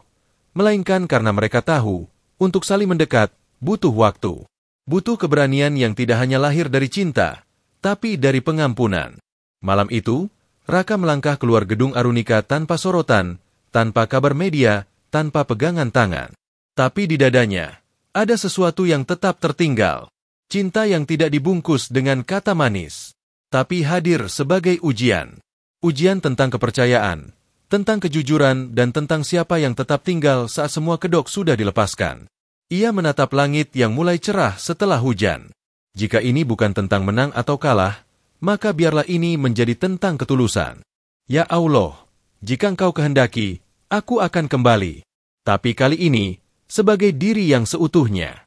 Melainkan karena mereka tahu, untuk saling mendekat, butuh waktu. Butuh keberanian yang tidak hanya lahir dari cinta, tapi dari pengampunan. Malam itu, Raka melangkah keluar gedung Arunika tanpa sorotan, tanpa kabar media, tanpa pegangan tangan. Tapi di dadanya, ada sesuatu yang tetap tertinggal. Cinta yang tidak dibungkus dengan kata manis, tapi hadir sebagai ujian. Ujian tentang kepercayaan, tentang kejujuran, dan tentang siapa yang tetap tinggal saat semua kedok sudah dilepaskan. Ia menatap langit yang mulai cerah setelah hujan. Jika ini bukan tentang menang atau kalah, maka biarlah ini menjadi tentang ketulusan. Ya Allah, jika Engkau kehendaki, aku akan kembali. Tapi kali ini, sebagai diri yang seutuhnya.